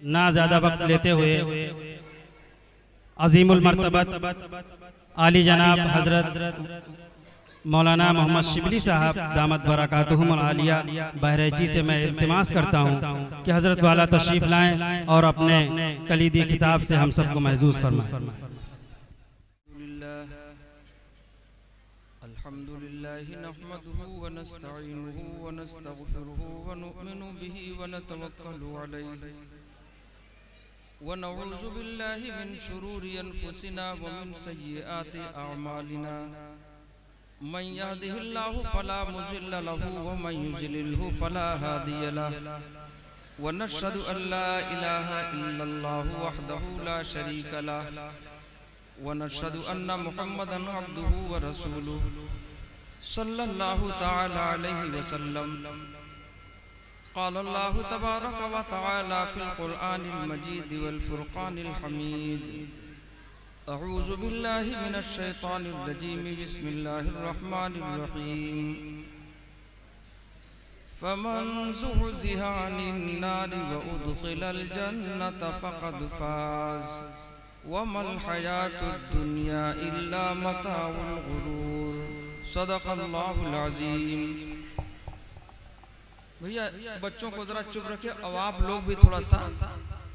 ना ज़्यादा वक्त लेते हुए अजीमुल मर्तबत आली जनाब हज़रत मौलाना मोहम्मद शिबली साहब दामत बरकातुहुमुल आलिया बहरैची से मैं इल्तिमास करता हूँ कि हज़रत वाला तशरीफ़ लाएँ और अपने कलीदी किताब से हम सबको महजूज़ फरमाएं। अल्हम्दुलिल्लाहि नहमदुहु व नस्तईनुहु व नस्तगफिरुहु व नु'मिनु बिही व नतवक्कलु अलैहि व नऊज़ु बिल्लाहि मिन शुरूरि अनफुसिना व मिन सय्यिआति अअमालिना मन यहदिहिल्लाहु फला मुज़िल्ल लहु व मन युज़लिल्हु फला हादिय लहु व नशहदु अन ला इलाहा इल्लल्लाहु वहदहु ला शरीक लहु व नशहदु अन्ना मुहम्मदन अब्दुहु व रसूलुहु सल्लल्लाहु तआला अलैहि वसल्लम। क़ाल अल्लाहु तबारक व तआला फ़िल क़ुरआनिल मजीद वल फ़ुरक़ानिल हमीद। अऊज़ु बिल्लाहि मिनश शैतानिर रजीम बिस्मिल्लाहिर रहमानिर रहीम। फमन ज़ुहज़िहा अनिन नारि व उदख़िलल जन्नत फ़क़द फ़ाज़ वमल हयातुद दुनिया इल्ला मताउल गुरूर। सदक़ल्लाहुल अज़ीम। भैया बच्चों को जरा चुप रखिए और आप लोग भी थोड़ा सा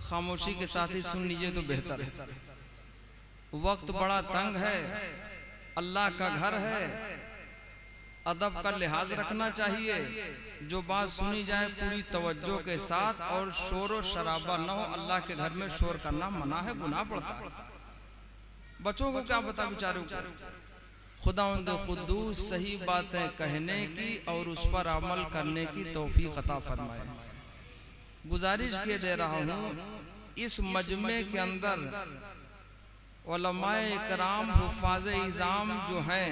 खामोशी के साथ ही सुन लीजिए तो बेहतर है। वक्त बड़ा तंग है, अल्लाह का घर है, अदब का लिहाज रखना चाहिए। जो बात सुनी जाए पूरी तवज्जो के साथ और शोर और शराबा न हो। अल्लाह के घर में शोर करना मना है, गुनाह पड़ता है। बच्चों को क्या पता बेचारों को। खुदावंद कुद्दूस सही बातें कहने की और उस पर अमल करने की तौफीक अता फरमाए। गुजारिश किए दे रहा हूँ इस मजमे के अंदर उलमाए इकराम हुफ़ाज़े इज़ाम जो हैं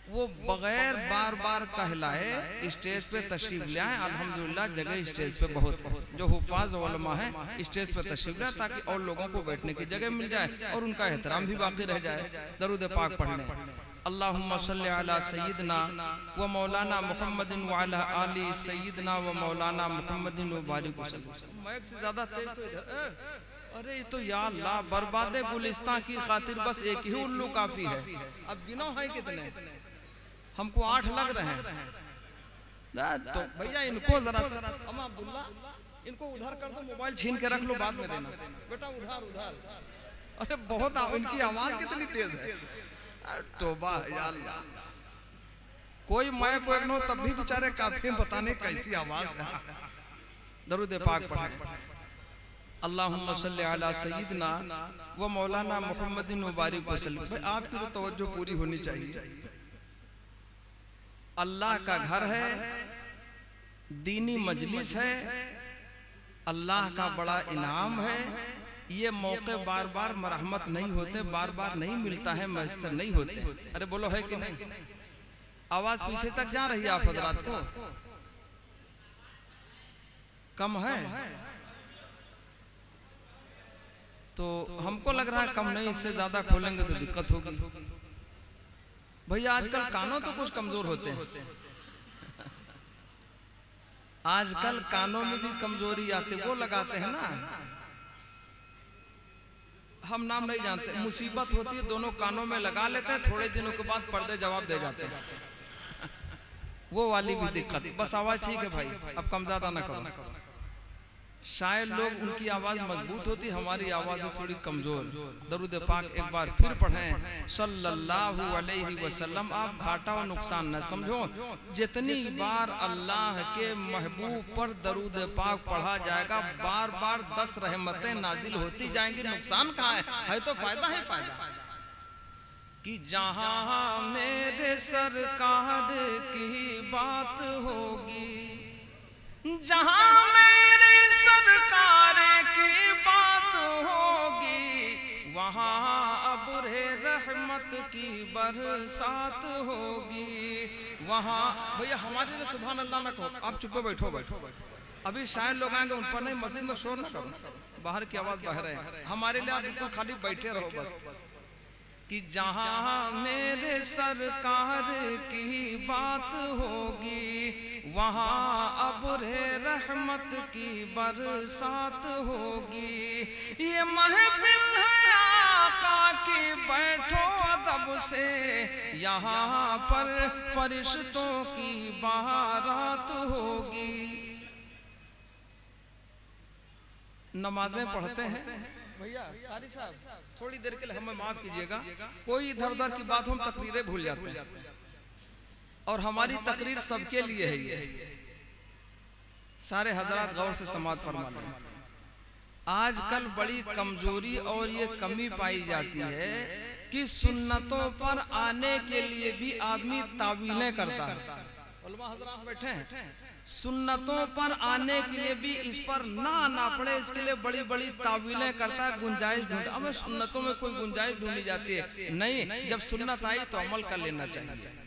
वो बगैर बार बार कहलाए स्टेज पे तशरीफ ले आए। अल्हम्दुलिल्लाह जगह स्टेज पे बहुत है। जो हुफ़ाज़ उलमा हैं स्टेज पे तशरीफ ले आए ताकि और लोगों को बैठने की जगह मिल जाए और उनका एहतराम भी बाकी रह जाए। दरूद पाक पढ़ लें। अल्लाहुम्मा सल्लि अला सय्यिदना व मौलाना मुहम्मदिन व अला आलि सय्यिदना व मौलाना मुहम्मदिन व बारिक वसल्लम। माइक से ज्यादा तेज तो इधर। अरे ये तो या अल्लाह बर्बादे गुलिस्तां की खातिर बस एक ही उल्लू काफी है। अब गिनो है कितने? हमको 8 लग रहे हैं। तो भैया इनको जरा अम्मा अब्दुल्ला इनको उधार कर दो, मोबाइल छीन के रख लो, बाद में देना बेटा। उधार उधार। अरे बहुत इनकी आवाज कितनी तेज है। तौबा या अल्लाह। कोई मैं कोई न हो तब भी बेचारे काफी पता नहीं कैसी आवाज है। दरूद पाक पढ़े। अल्लाहुम्मा सल्ली अला सय्यिदना व मौलाना मुहम्मदिन व बारिक वसल्लम। भाई आपकी तो तवज्जो पूरी होनी चाहिए। अल्लाह का घर है, दीनी मजलिस है, अल्लाह का बड़ा इनाम है। ये मौके बार बार मरहमत नहीं होते, बार बार नहीं मिलता है, मैसर नहीं होते। अरे बोलो है कि नहीं? आवाज पीछे तक जा रही है आप हजरात को? कम है तो हमको लग रहा है कम नहीं, इससे ज्यादा खोलेंगे तो दिक्कत होगी। भैया आजकल कानों तो कुछ कमजोर होते हैं। आजकल कानों में भी कमजोरी आती, वो लगाते हैं ना, हम नाम नहीं जानते। मुसीबत होती है दोनों कानों में लगा लेते हैं, थोड़े दिनों के बाद पर्दे जवाब दे जाते हैं। वो वाली भी दिक्कत। बस आवाज ठीक है भाई, अब कम ज्यादा ना करो। शायद लोग उनकी आवाज मजबूत होती, हमारी आवाज है थोड़ी कमजोर। दरूद पाक एक बार फिर पढ़ें सल्लल्लाहु अलैहि वसल्लम। आप घाटा और नुकसान न समझो। जितनी बार अल्लाह के महबूब पर दरूद पाक पढ़ा जाएगा बार बार 10 रहमतें नाजिल होती जाएंगी। नुकसान कहाँ है तो फायदा है। फायदा कि जहां मेरे सरकार की बात होगी, जहां मेरे सरकार की बात होगी, वहां अब्रे रहमत की बरसात होगी। वहां भैया हमारे लिए सुभान अल्लाह ना कहो, आप चुप बैठो। अभी शायद लोग आएंगे उन पर नहीं, मस्जिद में शोर ना करो, बाहर की आवाज बाहर है। हमारे लिए आप बिल्कुल खाली बैठे रहो बस। कि जहाँ मेरे सरकार की बात होगी वहाँ अब्रे रहमत की बरसात होगी। ये महफिल है आका की, बैठो अदब से, यहाँ पर फरिश्तों की बारात होगी। नमाजें पढ़ते हैं भैया, कारी साहब थोड़ी देर के लिए हमें माफ कीजिएगा, कोई इधर उधर की बात हम तकरीरें भूल जाते हैं और हमारी तकरीर सबके लिए है। ये सारे हजरात गौर से समाअत फरमा लें। आजकल बड़ी कमजोरी और ये कमी पाई जाती है कि सुन्नतों पर आने के लिए भी आदमी तावीलें करता है। उलमा हजरात बैठे हैं, सुन्नतों पर आने के लिए भी इस पर ना आना पड़े इसके लिए बड़ी बड़ी तावीलें करता है, गुंजाइश ढूंढ। हमें सुन्नतों में कोई गुंजाइश ढूंढी जाती है नहीं, जब सुन्नत आई तो अमल कर लेना चाहिए।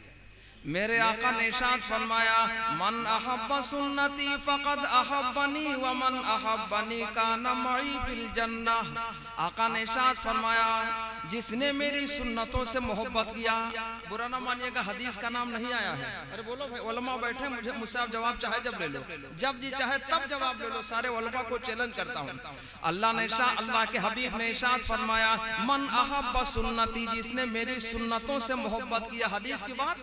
मेरे आका ने इरशाद फरमाया, मन अहब्ब सुन्नती फक़द अहब्बनी व मन अहब्बनी काना मई फिल जन्नह। आका ने इरशाद फरमाया, जिसने मेरी सुन्नतों से मोहब्बत किया, बुरा ना मानिएगा हदीस का नाम नहीं आया है। अरे बोलो भाई, उलमा बैठे, मुझसे आप जवाब चाहे जब ले लो, जब जी चाहे तब जवाब ले लो। सारे उलमा को चैलेंज करता हूँ। अल्लाह के हबीब ने इरशाद फरमाया, मन अहब्ब सुन्नती, जिसने मेरी सुन्नतों से मोहब्बत किया। हदीस की बात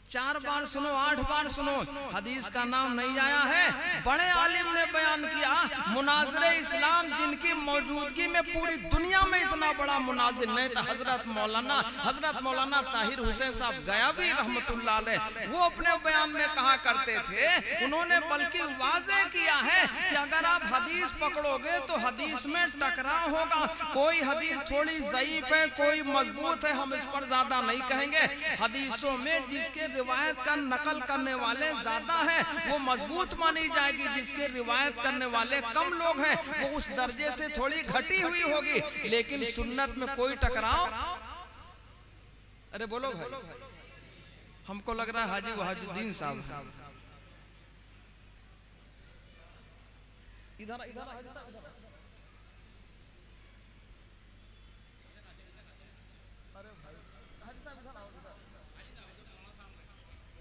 4 बार सुनो, 8 बार सुनो, हदीस का नाम नहीं आया है। बड़े आलिम ने बयान किया, मुनाज़िरे इस्लाम जिनकी मौजूदगी में पूरी दुनिया में इतना बड़ा मुनाज़िर नहीं था, हजरत मौलाना ताहिर हुसैन साहब गयाबी रहमतुल्लाह अलैह, वो अपने बयान में कहा करते थे, उन्होंने बल्कि वाज़े किया है कि अगर आप हदीस पकड़ोगे तो हदीस में टकराव होगा। कोई हदीस थोड़ी ज़ईफ़ है, कोई मजबूत है, हम इस पर ज़्यादा नहीं कहेंगे। हदीसों में जिसके रिवायत का नकल करने वाले ज्यादा हैं वो मजबूत मानी जाएगी, जिसके रिवायत करने वाले कम लोग हैं वो उस दर्जे से थोड़ी घटी हुई होगी। लेकिन सुन्नत में कोई टकराव, अरे बोलो भाई, हमको लग रहा है हाजी वहाजुद्दीन साहब इधर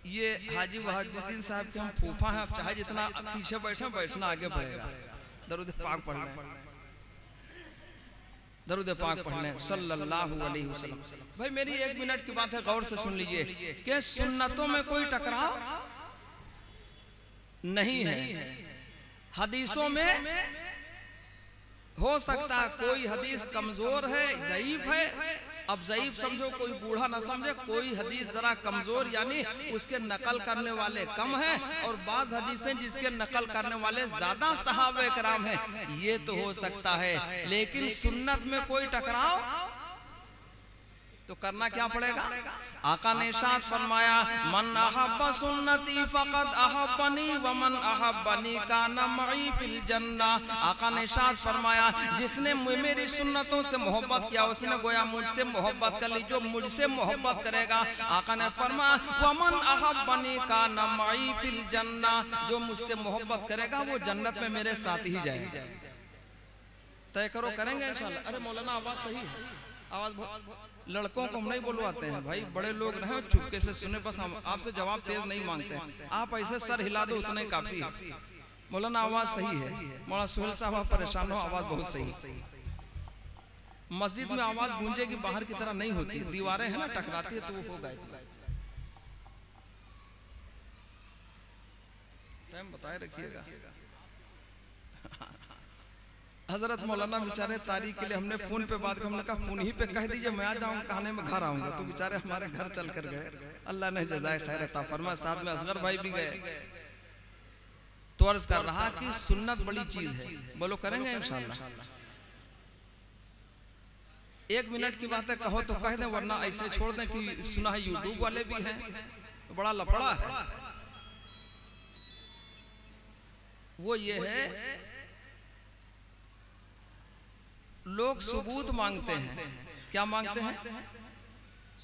ये हाजी वहाजुद्दीन साहब के हम फूफा हैं। आप चाहे जितना पीछे बैठे, बैठना आगे बढ़ेगा। दरूद पाक पढ़ लें, दरूद पाक पढ़ लें सल्लल्लाहु अलैहि वसल्लम। भाई मेरी 1 मिनट की बात है, गौर से सुन लीजिए कि सुन्नतों में कोई टकराव नहीं है। हदीसों में हो सकता है कोई हदीस कमजोर है, ज़ईफ है। अब ज़ईफ समझो, कोई बूढ़ा ना समझे, कोई हदीस जरा कमजोर यानी उसके नकल करने वाले कम हैं, और बाद हदीसें जिसके नकल करने वाले ज्यादा सहाबे कराम हैं, ये तो हो सकता है। लेकिन सुन्नत में कोई टकराव तो करना क्या पड़ेगा? आका ने इरशाद फरमाया, मन अहब्ब सुन्नती फक़द अहब्बनी व मन अहब्बनी काना मई फिल जन्नह। आका ने इरशाद फरमाया, जिसने मेरी सुन्नतों से मोहब्बत किया उसने गोया मुझसे मोहब्बत कर ली। जो मुझसे मोहब्बत करेगा, आका ने फरमाया, व मन अहब्बनी काना मई फिल जन्नह, जो मुझसे मोहब्बत करेगा वो जन्नत में मेरे साथ ही जाएगा। तय करो, करेंगे इंशाल्लाह। अरे मौलाना आवाज सही है, आवाज लड़कों को हम नहीं बुलवाते हैं भाई, बड़े लोग रहे चुपके से सुने, बस हम आपसे जवाब तेज नहीं मांगते हैं। आप ऐसे सर हिला दो उतने काफी है। मौलाना आवाज सही है, मौलाना सुहेल साहब आप परेशान हो, आवाज बहुत सही। मस्जिद में आवाज गूंजेगी, बाहर की तरह नहीं होती, दीवारें हैं ना टकराती है तो वो हो गए। टाइम बताए रखिएगा। हजरत मौलाना बेचारे तारीख के लिए हमने फोन पे बात, हमने कहा फोन ही पे कह दीजिए मैं आ जाऊंगा, कहने में घर आऊंगा, तो बेचारे हमारे घर चल कर गए। अल्लाह ने जज़ाए खैर अता फरमाए। साथ में असगर भाई भी गए। तो अर्ज कर रहा कि सुन्नत बड़ी चीज है, बोलो करेंगे इंशाल्लाह। 1 मिनट की बात है, कहो तो कह दें, वरना ऐसे छोड़ दें कि सुना है यूट्यूब वाले भी हैं, तो बड़ा लफड़ा है। वो ये है, लोग सबूत मांगते हैं। क्या मांगते हैं?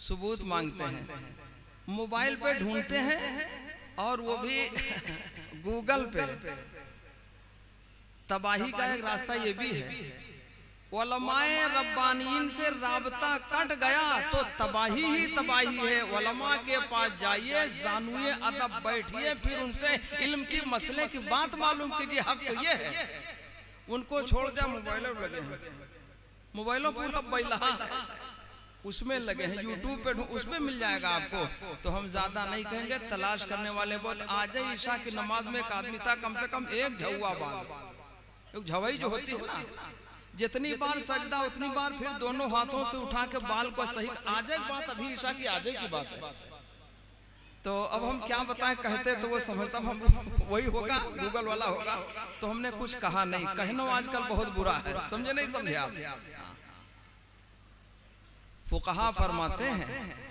सबूत मांगते हैं। मोबाइल पे ढूंढते हैं और वो भी गूगल पे। तबाही का एक रास्ता ये भी है उलमाए रब्बानीन से राबता कट गया तो तबाही ही तबाही है। उलमा के पास जाइए, जानुए अदब बैठिए, फिर उनसे इल्म की मसले की बात मालूम कीजिए। हक तो ये है। उनको छोड़ दिया, मोबाइलों लगे हैं, मोबाइलों पूरा बैलहा है, उसमें लगे हैं, यूट्यूब पे उसमें मिल जाएगा आपको। तो हम ज्यादा नहीं कहेंगे, तलाश करने वाले बहुत। आज ही ईशा की नमाज में एक आदमी था, कम से कम एक झुआ बाल, एक झवई जो होती है ना, जितनी बार सजदा उतनी बार फिर दोनों हाथों से उठा के बाल को सही। आज एक बात, अभी ईशा की आज की बात है, तो अब हम क्या बताएं, कहते तो वो समझता हम वही होगा, गूगल वाला होगा, तो हमने कुछ कहा नहीं। कहना आजकल बहुत बुरा है, समझे नहीं समझे आप। फुकहा फरमाते हैं,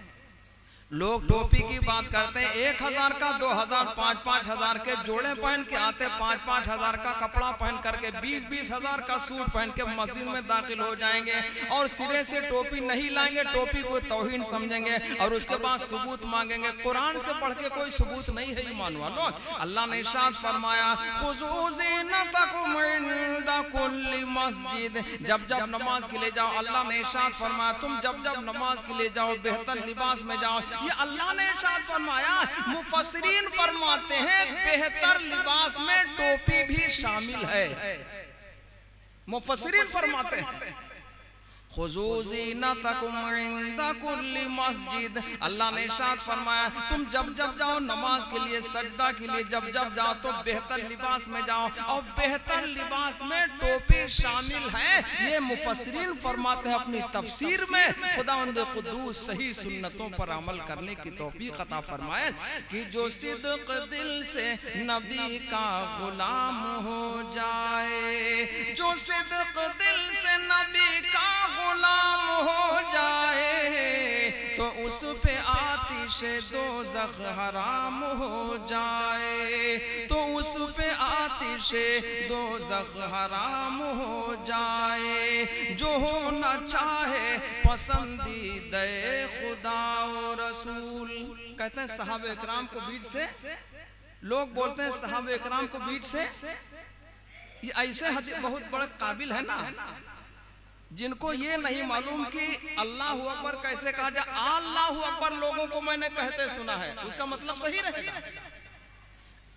लोग टोपी की बात करते हैं, 1000 का 2000 5-5 हजार के जोड़े पहन के आते, 5-5 हजार का कपड़ा पहन करके 20-20 हजार का सूट पहन के मस्जिद में दाखिल हो जाएंगे और सिरे से टोपी नहीं लाएंगे, टोपी को तौहीन समझेंगे और उसके बाद सबूत मांगेंगे। कुरान से बढ़ के कोई सबूत नहीं है ईमान वालों। अल्लाह ने इरशाद फरमाया, खुज़ू ज़ीनतकुम इंदा कुल्ली मस्जिद, जब जब नमाज के लिए जाओ, अल्लाह ने इरशाद फरमाया तुम जब जब नमाज के लिए जाओ बेहतर लिबास में जाओ। ये अल्लाह ने इरशाद फरमाया। मुफस्सिरीन फरमाते हैं बेहतर लिबास में टोपी भी शामिल है। मुफस्सिरीन फरमाते हैं खुज़ू ज़ीनतकुम इंदा कुल्ली मस्जिद, अल्लाह ने इरशाद फरमाया तुम जब जब जाओ नमाज के लिए, सजदा के लिए जब जब जाओ तो बेहतर लिबास में जाओ, और बेहतर लिबास में टोपी शामिल है। ये मुफस्सिरीन फरमाते हैं अपनी तफसीर में। खुदावंद कुद्दूस सही सुन्नतों पर अमल करने की तौफीक अता फरमाए कि जो सिद्क दिल से नबी का गुलाम हो जाए, जो सिद्क दिल से नबी का गुलाम हो जाए तो उस पे आतिशे दोज़ख हराम हो जाए, तो उस पे आतिशे दोज़ख हराम हो जाए। जो होना चाहे पसंदीदा खुदा और रसूल। कहते हैं सहाबे इकराम को बीच से, लोग बोलते हैं सहाबे इकराम को बीच से, ये ऐसे बहुत बड़े काबिल है ना जिनको ये नहीं मालूम कि अल्लाह अकबर कैसे कहा जाए। अल्लाह अकबर लोगों को मैंने कहते सुना है, उसका मतलब सही रहेगा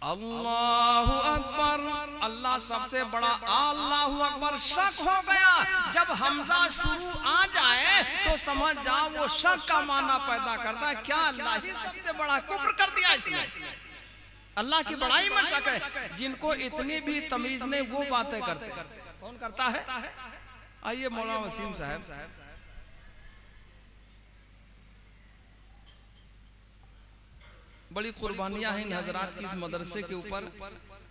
अल्लाह अकबर, अल्लाह सबसे बड़ा, अल्लाह अकबर। शक हो गया जब हमजा शुरू आ जाए तो समझ जाओ वो शक का माना पैदा करता है। क्या अल्लाह ही सबसे बड़ा, कुफ्र कर दिया इसने। अल्लाह की बड़ाई में शक है। जिनको इतनी भी तमीज नहीं वो बातें करते। कौन करता है? आइए मौलाना वसीम साहब, बड़ी कुर्बानियां हैं इन हजरात की इस मदरसे के ऊपर,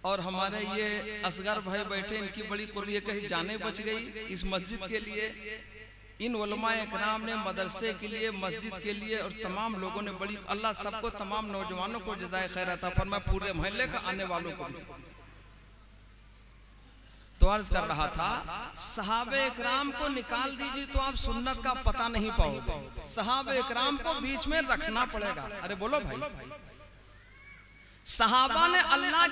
और हमारे ये असगर भाई बैठे, इनकी बड़ी कुर्बानी, कहीं जाने बच गई इस मस्जिद के लिए। इन उलमाए इकराम ने मदरसे के लिए, मस्जिद के लिए और तमाम लोगों ने बड़ी, अल्लाह सबको, तमाम नौजवानों को जज़ाए खैर अता फरमाए, पूरे मोहल्ले का आने वालों को भी। तो अर्ज कर रहा था, सहाबे इकराम को निकाल दीजिए तो आप सुन्नत का पता नहीं पाओगे। सहाबे इकराम को बीच में रखना पड़ेगा। अरे बोलो भाई, सहाबा ने अल्लाह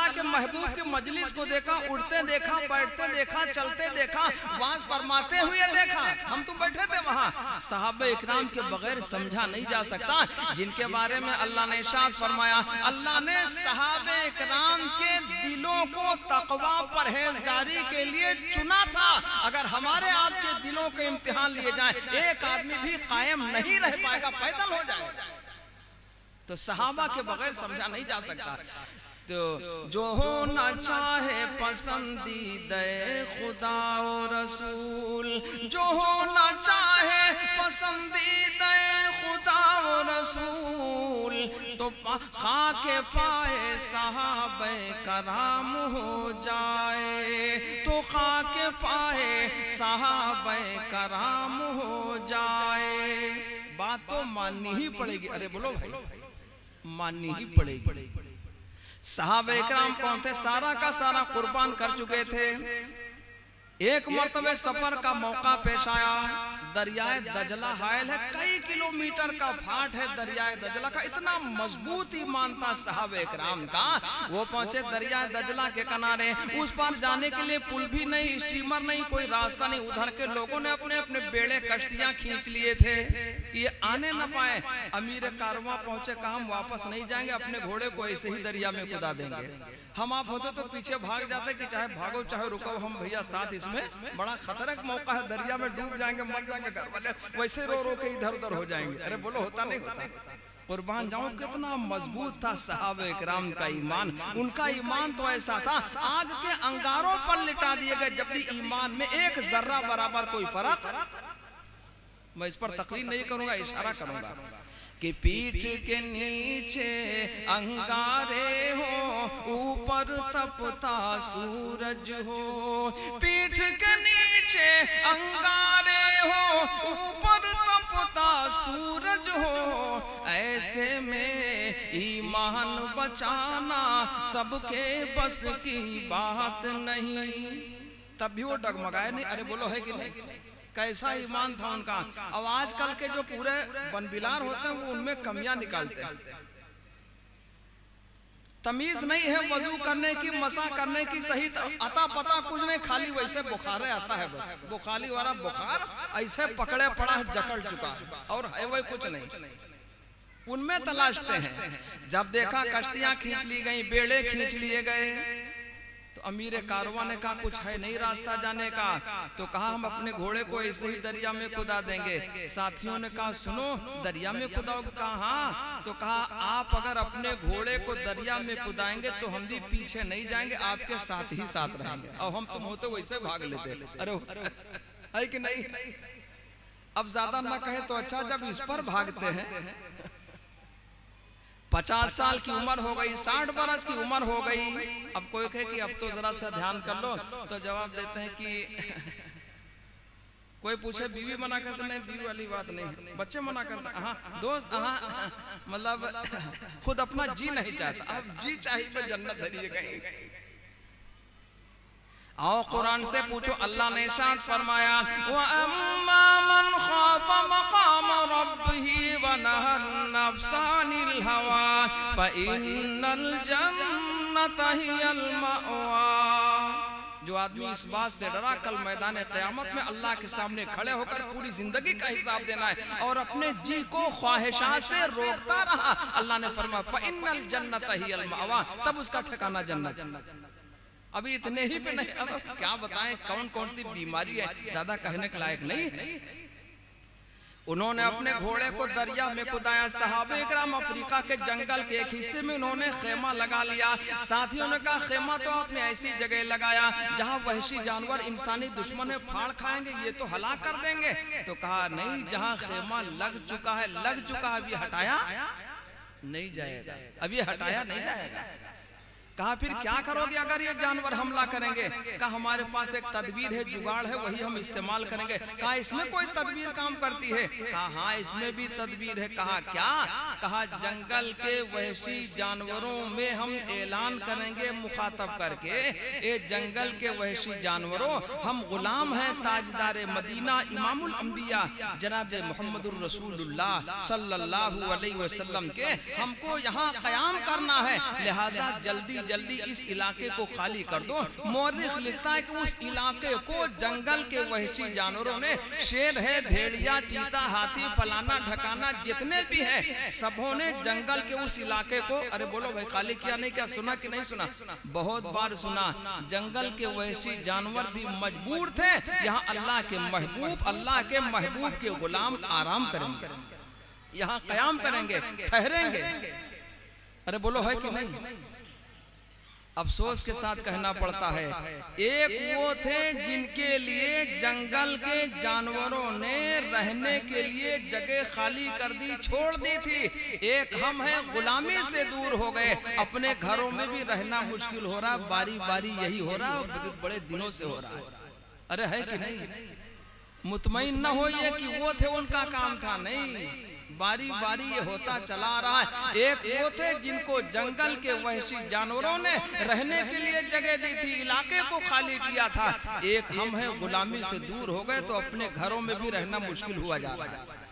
के महबूब के मजलिस को देखा, उठते देखा, बैठते देखा, चलते देखा, वाज फरमाते हुए देखा। हम तो बैठे थे वहाँ। सहाबे इकराम के बगैर समझा नहीं जा सकता, जिनके बारे में अल्लाह ने इरशाद फरमाया। अल्लाह ने सहाबे इकराम के दिलों को तकवा परहेजगारी के लिए चुना था। अगर हमारे आपके दिलों के इम्तिहान लिए जाए, एक आदमी भी कायम नहीं रह पाएगा, पैदल हो जाएगा। तो सहाबा के बगैर समझा नहीं जा सकता। तो जो होना चाहे पसंदीदा खुदा और रसूल, जो होना चाहे पसंदीदा खुदा और रसूल, तो खाके पाए सहाबे कराम हो जाए, तो खाके पाए सहाबे कराम हो जाए। बात तो माननी ही पड़ेगी। अरे बोलो भाई, माननी ही पड़ेगी। सहाबे इकराम कौन थे? सारा का सारा कुर्बान कर चुके थे। एक मर्तबे सफर का मौका पेश आया, दरियाए दजला हायल है, कई किलोमीटर का फाट है दरियाए दजला का। इतना मजबूत ईमान था सहाबे इकराम का। वो पहुंचे दरियाए दजला के किनारे, उस पार जाने के लिए पुल भी नहीं, स्टीमर नहीं, कोई रास्ता नहीं। उधर के लोगों ने अपने अपने बेड़े कश्तियां खींच लिए थे कि ये आने न पाए। अमीर कारवां पहुंचे, कहा हम वापस नहीं जाएंगे, अपने घोड़े को ऐसे ही दरिया में कुदा देंगे। हम आप होते तो पीछे भाग जाते कि चाहे भागो चाहे रुको, हम भैया साथ, इसमें बड़ा खतरनाक मौका है, दरिया में डूब जाएंगे, मर जाएंगे घर वाले, वैसे रो रो के इधर उधर हो जाएंगे। अरे बोलो होता नहीं होता? कुर्बान जाऊं, कितना मजबूत था सहाबे इकराम का ईमान। उनका ईमान तो ऐसा था आग के अंगारों पर लिटा दिए गए, जब भी ईमान में एक जर्रा बराबर कोई फर्क। मैं इस पर तकरीर नहीं करूंगा, इशारा करूंगा कि पीठ के नीचे अंगारे हो, ऊपर तपता सूरज हो। पीठ के नीचे अंगारे हो, ऊपर तपता सूरज हो। ऐसे में ईमान बचाना सबके बस की बात नहीं। तब भी वो डगमगाए नहीं। अरे बोलो है कि नहीं? कैसा ईमान था उनका। अब आजकल के जो पूरे बनबिलार होते हैं वो उनमें कमियां निकालते हैं। तमीज नहीं है वजू करने की, मसा करने की, सही अता पता कुछ नहीं, खाली वैसे बुखारे आता है बस। बुखारी वाला बुखार ऐसे पकड़े पड़ा है, जकड़ चुका है, और है वही कुछ नहीं। उनमें तलाशते हैं। जब देखा कश्तियां खींच ली गई, बेड़े खींच लिए गए, तो अमीर कारवां ने कहा कुछ है नहीं रास्ता जाने का। तो कहा हम अपने घोड़े को ऐसे ही दरिया में कुदा देंगे। साथियों ने कहा सुनो, दरिया में कुदाओगे? कहा हाँ। तो कहा आप अगर अपने घोड़े को दरिया में कुदाएंगे तो हम भी पीछे नहीं जाएंगे, आपके साथ ही साथ रहेंगे। और हम तुम होते वैसे भाग लेते। अरे है कि नहीं? अब ज्यादा ना कहे तो अच्छा, जब इस पर भागते हैं, 50 साल की उम्र हो गई, 60 बरस की उम्र हो गई। अब कोई कहे कि अब तो जरा सा ध्यान कर लो, तो जवाब देते हैं कि कोई पूछे बीवी मना करते, नहीं बीवी वाली बात नहीं, बच्चे मना करते, हाँ दोस्त, हाँ मतलब खुद अपना जी नहीं चाहता। अब जी चाहिए तो जन्नत धरिए कहीं। आओ कुरान से पूछो, अल्लाह ने इरशाद फरमाया व अम्मा मन खाफ मकाम रब्बिही व नहर नफ्सानिल हवा फइन्नल जन्नता हियल मअवा। जो आदमी इस बात से डरा कल मैदान क़यामत में अल्लाह के सामने खड़े होकर पूरी जिंदगी का हिसाब देना है और अपने जी को ख्वाहिशात से रोकता रहा, अल्लाह ने फरमाया फइन्नल जन्नता हियल मअवा, तब उसका ठिकाना जन्नत। अभी इतने ही पे नहीं, अब क्या बताएं कौन कौन सी बीमारी है, ज्यादा कहने के लायक नहीं है। उन्होंने अपने घोड़े को दरिया में कुदाया। सहाबे इकराम अफ्रीका के जंगल के एक हिस्से में उन्होंने खेमा लगा लिया। साथियों ने कहा खेमा तो आपने ऐसी जगह लगाया जहां वहशी जानवर इंसानी दुश्मन है, फाड़ खाएंगे, ये तो हलाक कर देंगे। तो कहा नहीं, जहां खेमा लग चुका है, अभी हटाया नहीं जाएगा, अभी हटाया नहीं जाएगा। कहा फिर क्या करोगे अगर ये जानवर हमला करेंगे? कहा हमारे पास एक तदबीर है, जुगाड़ है, वही हम इस्तेमाल करेंगे। कहा इसमें कोई तदबीर काम करती है? कहा हाँ इसमें भी तदबीर है। कहा क्या? कहा जंगल के वहशी जानवरों में हम ऐलान करेंगे मुखातब करके, ये जंगल के वहशी जानवरों, हम गुलाम हैं ताजदार मदीना इमामुल अंबिया जनाब मोहम्मदुर रसूलुल्लाह सल्लल्लाहु अलैहि वसल्लम के, हमको यहाँ क़याम करना है, लिहाजा जल्दी जल्दी इस इलाके को खाली कर दो। मौरिख लिखता है कि उस इलाके को जंगल के वहशी जानवरों ने, शेर है, भेड़िया, चीता, हाथी, फलाना ढकाना जितने भी हैं, सबों ने जंगल के उस इलाके को, अरे बोलो भाई खाली किया नहीं क्या? सुना कि नहीं सुना? बहुत बार सुना। जंगल के वहशी जानवर भी मजबूर थे, यहाँ अल्लाह के महबूब के गुलाम आराम करेंगे, यहाँ क़याम करेंगे, ठहरेंगे। अरे बोलो है कि नहीं? अफसोस के साथ कहना पड़ता है, एक वो थे जिनके लिए जंगल के जानवरों ने रहने के लिए जगह खाली कर दी, छोड़ दी थी। एक हम हैं गुलामी से दूर हो गए, अपने घरों में भी रहना मुश्किल हो रहा, बारी बारी यही हो रहा, बड़े दिनों से हो रहा है। अरे है कि नहीं? मुतमईन न हो ये कि वो थे उनका काम था, नहीं, बारी बारी ये होता चला रहा है। एक वो थे जिनको जंगल के वहशी जानवरों ने रहने के लिए जगह दी थी, इलाके को खाली किया था। एक हम हैं, गुलामी से दूर हो गए तो अपने घरों में भी रहना मुश्किल हुआ जा रहा है।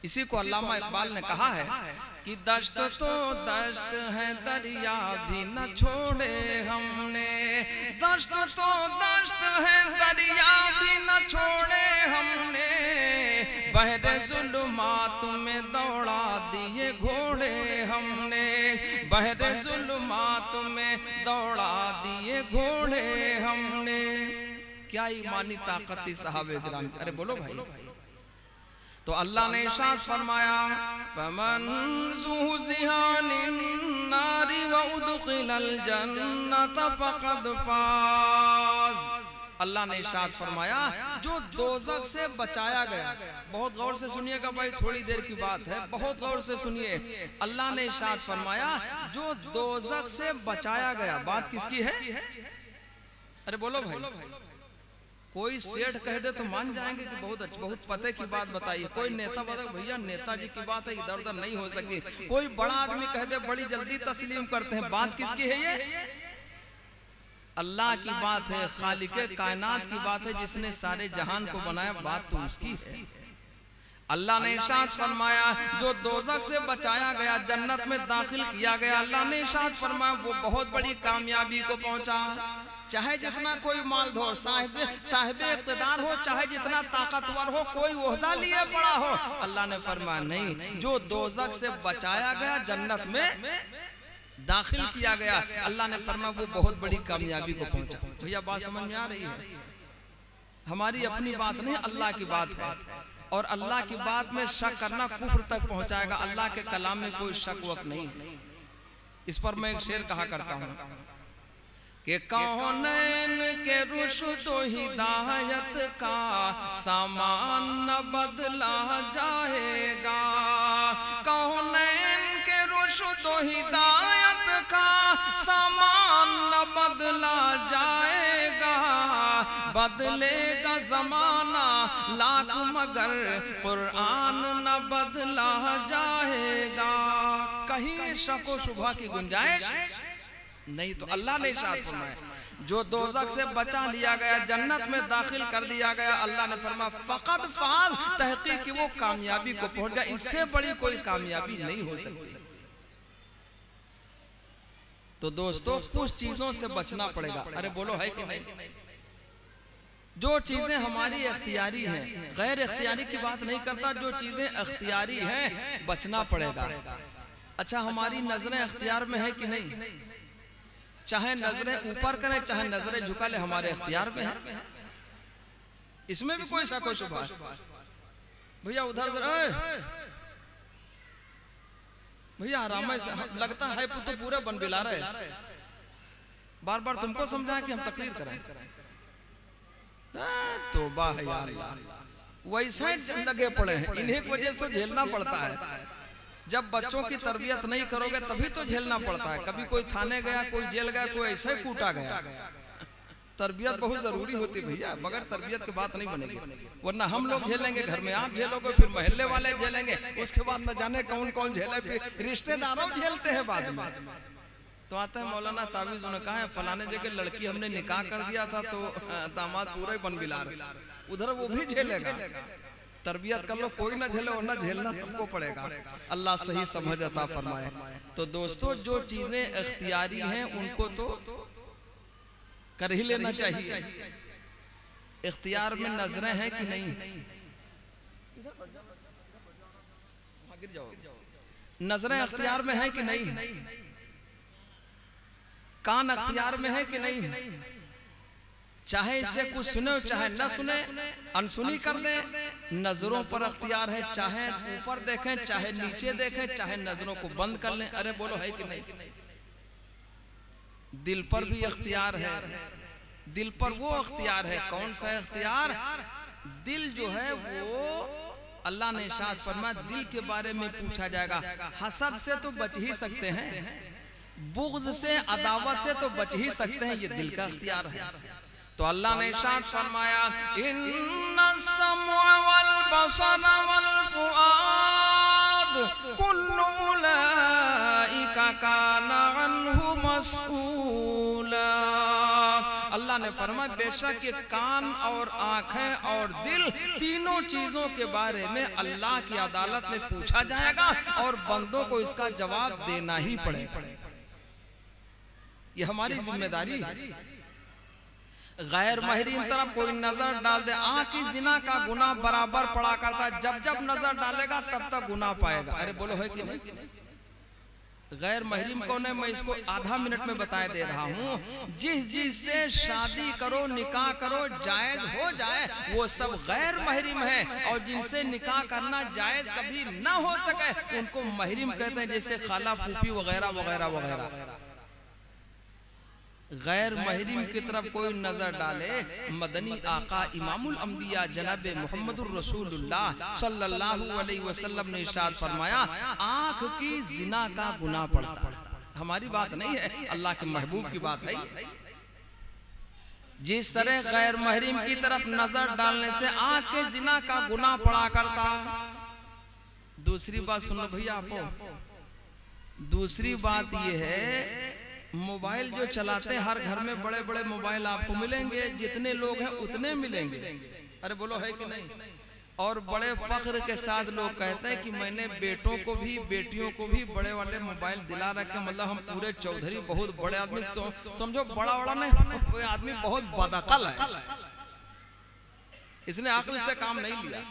इसी को अल्लामा इकबाल ने कहा है कि दश्त तो दश्त है, दरिया भी न छोड़े हमने। दश्त तो दश्त है, दरिया भी न छोड़े हमने। बहरे जुल्मात में दौड़ा दिए घोड़े हमने। बहरे जुल्मात में दौड़ा दिए घोड़े हमने। क्या ईमानी ताकत थी सहाबे किराम की। अरे बोलो भाई। तो अल्लाह ने इरशाद फरमाया, फमन ज़ुहज़िहा निन्नारि व उदख़िलल जन्नत फ़क़द फ़ाज़। अल्लाह ने इरशाद फरमाया, जो दोज़ख से बचाया गया। बहुत गौर से सुनिएगा भाई, थोड़ी देर की बात है, बहुत गौर से सुनिए। अल्लाह ने इरशाद फरमाया, जो दोज़ख से बचाया गया। बात किसकी है? अरे बोलो भाई। कोई सेठ कह दे तो मान जाएंगे कि बहुत अच्छा, बहुत पते की बात बताइए। कोई नेता बता, भैया नेताजी की बात है, इधर उधर नहीं हो सकती। कोई बड़ा आदमी कह दे, बड़ी जल्दी तस्लीम करते हैं। बात किसकी है? ये अल्लाह की बात है, खालिके कायनात की बात है, जिसने सारे जहान को बनाया। बात तो उसकी है। अल्लाह ने इरशाद फरमाया, जो दोज़ख से बचाया गया, जन्नत में दाखिल किया गया। अल्लाह ने इरशाद फरमाया, वो बहुत बड़ी कामयाबी को पहुंचा। चाहे जितना कोई मालधोर साहिब इक़्तिदार हो, चाहे जितना ताकतवर हो, कोई ओहदा लिए पड़ा हो, अल्लाह ने फरमाया नहीं, जो दोज़ख से बचाया गया, जन्नत में दाखिल किया गया, अल्लाह ने फरमाया वो बहुत बड़ी कामयाबी को पहुंचा। भैया बात समझ में आ रही है? हमारी अपनी बात नहीं, अल्लाह की बात है। और अल्लाह की बात में शक करना कुफ्र तक पहुंचाएगा। अल्लाह के कलाम में कोई शक वक नहीं है। इस पर मैं एक शेर कहा करता हूँ कि कौनैन के रुश्द व हिदायत का सामान न बदला जाएगा। कौनैन के रुश्द व हिदायत का सामान न बदला जाएगा। बदलेगा जमाना लाख मगर कुरान न बदला जाएगा। कहीं शक व शुबहा की गुंजाइश नहीं। तो अल्लाह ने इरशाद फरमाया, जो दोज़ख से बचा लिया गया, जन्नत में दाखिल कर दिया गया, अल्लाह ने फरमाया फ़क़द फ़ाज़, तहक़ीक़ कि वो कामयाबी को पहुंच गया। इससे बड़ी कोई कामयाबी नहीं हो सकती। तो दोस्तों, कुछ चीजों से बचना पड़ेगा। अरे बोलो है कि नहीं? जो चीजें हमारी इख्तियारी हैं, गैर इख्तियारी की बात नहीं करता, जो चीजें इख्तियारी हैं बचना पड़ेगा। अच्छा, हमारी नजरें इख्तियार में है कि नहीं? चाहे नजरें ऊपर करें, चाहे नजरें झुका ले, हमारे इख्तियार में है। इसमें भी कोई शक व शुबहा है? भैया उधर भैया आराम से, लगता है तो पूरे बन बिला रहे। बार बार तुमको समझाया कि हम तकरीर करें। तौबा है यार, वैसे लगे पड़े हैं। इन्हीं की वजह से तो झेलना पड़ता है। जब बच्चों की तरबियत नहीं करोगे तभी तो झेलना पड़ता है। कभी कोई थाने गया, कोई जेल गया, कोई ऐसे ही कूटा गया। तरबियत बहुत जरूरी होती भैया, बगैर तरबियत की बात नहीं बनेगी। वरना हम लोग झेलेंगे, घर में आप झेलोगे, फिर मोहल्ले वाले झेलेंगे, उसके बाद न जाने कौन कौन झेले, फिर रिश्तेदारों झेलते हैं बाद में। तो आता है मौलाना तावीज़, उन्होंने कहा है फलाने जगह लड़की हमने निकाह कर दिया था तो दामाद पूरा ही बन बिला रहे, उधर वो भी झेलेगा। तरबियत कर लो, कोई ना झेले, वरना झेलना सबको पड़ेगा। अल्लाह सही समझ अता फरमाए। तो दोस्तों, जो चीजें इख्तियारी हैं उनको तो कर ही लेना चाहिए। इख्तियार में नजरें हैं कि नहीं? गिर जाओ। नजरें इख्तियार में हैं कि नहीं? कान इख्तियार में है कि नहीं? चाहे इससे कुछ सुने चाहे न सुने, अनसुनी कर दे, नजरों पर अख्तियार है। चाहे ऊपर देखें, चाहे नीचे देखें, चाहे नजरों को बंद कर लें। अरे बोलो है कि नहीं? दिल पर भी अख्तियार है। दिल पर वो अख्तियार है, कौन सा अख्तियार? दिल जो है वो अल्लाह ने इरशाद फरमाया, दिल के बारे में पूछा जाएगा। हसद से तो बच ही सकते हैं, बुग़्ज़ से, अदावत से तो बच ही सकते हैं, ये दिल का अख्तियार है। तो अल्लाह ने इरशाद फरमाया, इन्नस समअ वल बसर वल फुआद कुल्लु उलाइका काना अन्हु मस्ऊला। अल्लाह ने फरमाया बेशक ये कान और आंखें और दिल तीनों चीजों के बारे में अल्लाह की अदालत में पूछा जाएगा और बंदों को इसका जवाब देना ही पड़ेगा। ये हमारी जिम्मेदारी है। गैर महरीम तरफ कोई नजर डाल दे, आंख की जिना का गुनाह बराबर पड़ा करता है। जब जब नजर डालेगा तब तक गुनाह पाएगा। अरे बोलो है कि नहीं? गैर महरीम कौन है? मैं इसको आधा मिनट में बताए दे रहा हूँ। जिससे शादी करो, निकाह करो, जायज हो जाए, वो सब गैर महरीम है। और जिनसे निकाह करना जायज कभी ना हो सके उनको महरीम कहते हैं, जैसे खाला, फूफी वगैरह वगैरह वगैरह। गैर महरीम की तरफ कोई नजर डाले, मदनी आका इमामुल अंबिया जनाब मुहम्मदुर रसूलुल्लाह सल्लल्लाहु अलैहि वसल्लम ने इरशाद फरमाया, आंख की जिना का गुनाह पड़ता है। हमारी बात नहीं है, अल्लाह के महबूब की बात है। जिस तरह गैर महरीम की तरफ नजर डालने से आंख के जिना का गुनाह पड़ा करता। दूसरी बात सुन लो भैया आपको, दूसरी बात यह है, मोबाइल जो चलाते हैं, हर घर में बड़े बड़े मोबाइल आपको मिलेंगे, जितने लोग हैं उतने मिलेंगे। अरे बोलो है कि नहीं? और बड़े फख्र के साथ लोग कहते हैं कि मैंने बेटों को भी बेटियों को भी बड़े वाले मोबाइल दिला रखे। मतलब हम पूरे चौधरी बहुत बड़े आदमी, समझो बड़ा बड़ा नहीं, आदमी बहुत बदअकल है, इसने अक्ल से काम नहीं लिया।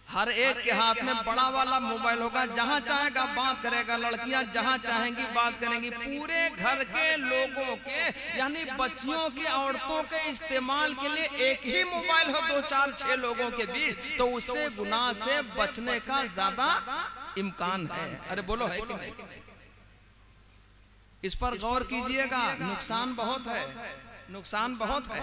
हर एक के हाथ में बड़ा वाला मोबाइल होगा, जहां चाहेगा बात करेगा, लड़कियां जहां चाहेंगी बात करेंगी। पूरे घर के लोगों के यानी बच्चियों के, औरतों के इस्तेमाल के लिए एक ही मोबाइल हो 2, 4, 6 लोगों के बीच, तो उससे गुनाह से बचने का ज्यादा इम्कान है। अरे बोलो है कि नहीं? इस पर गौर कीजिएगा, नुकसान बहुत है, नुकसान बहुत है।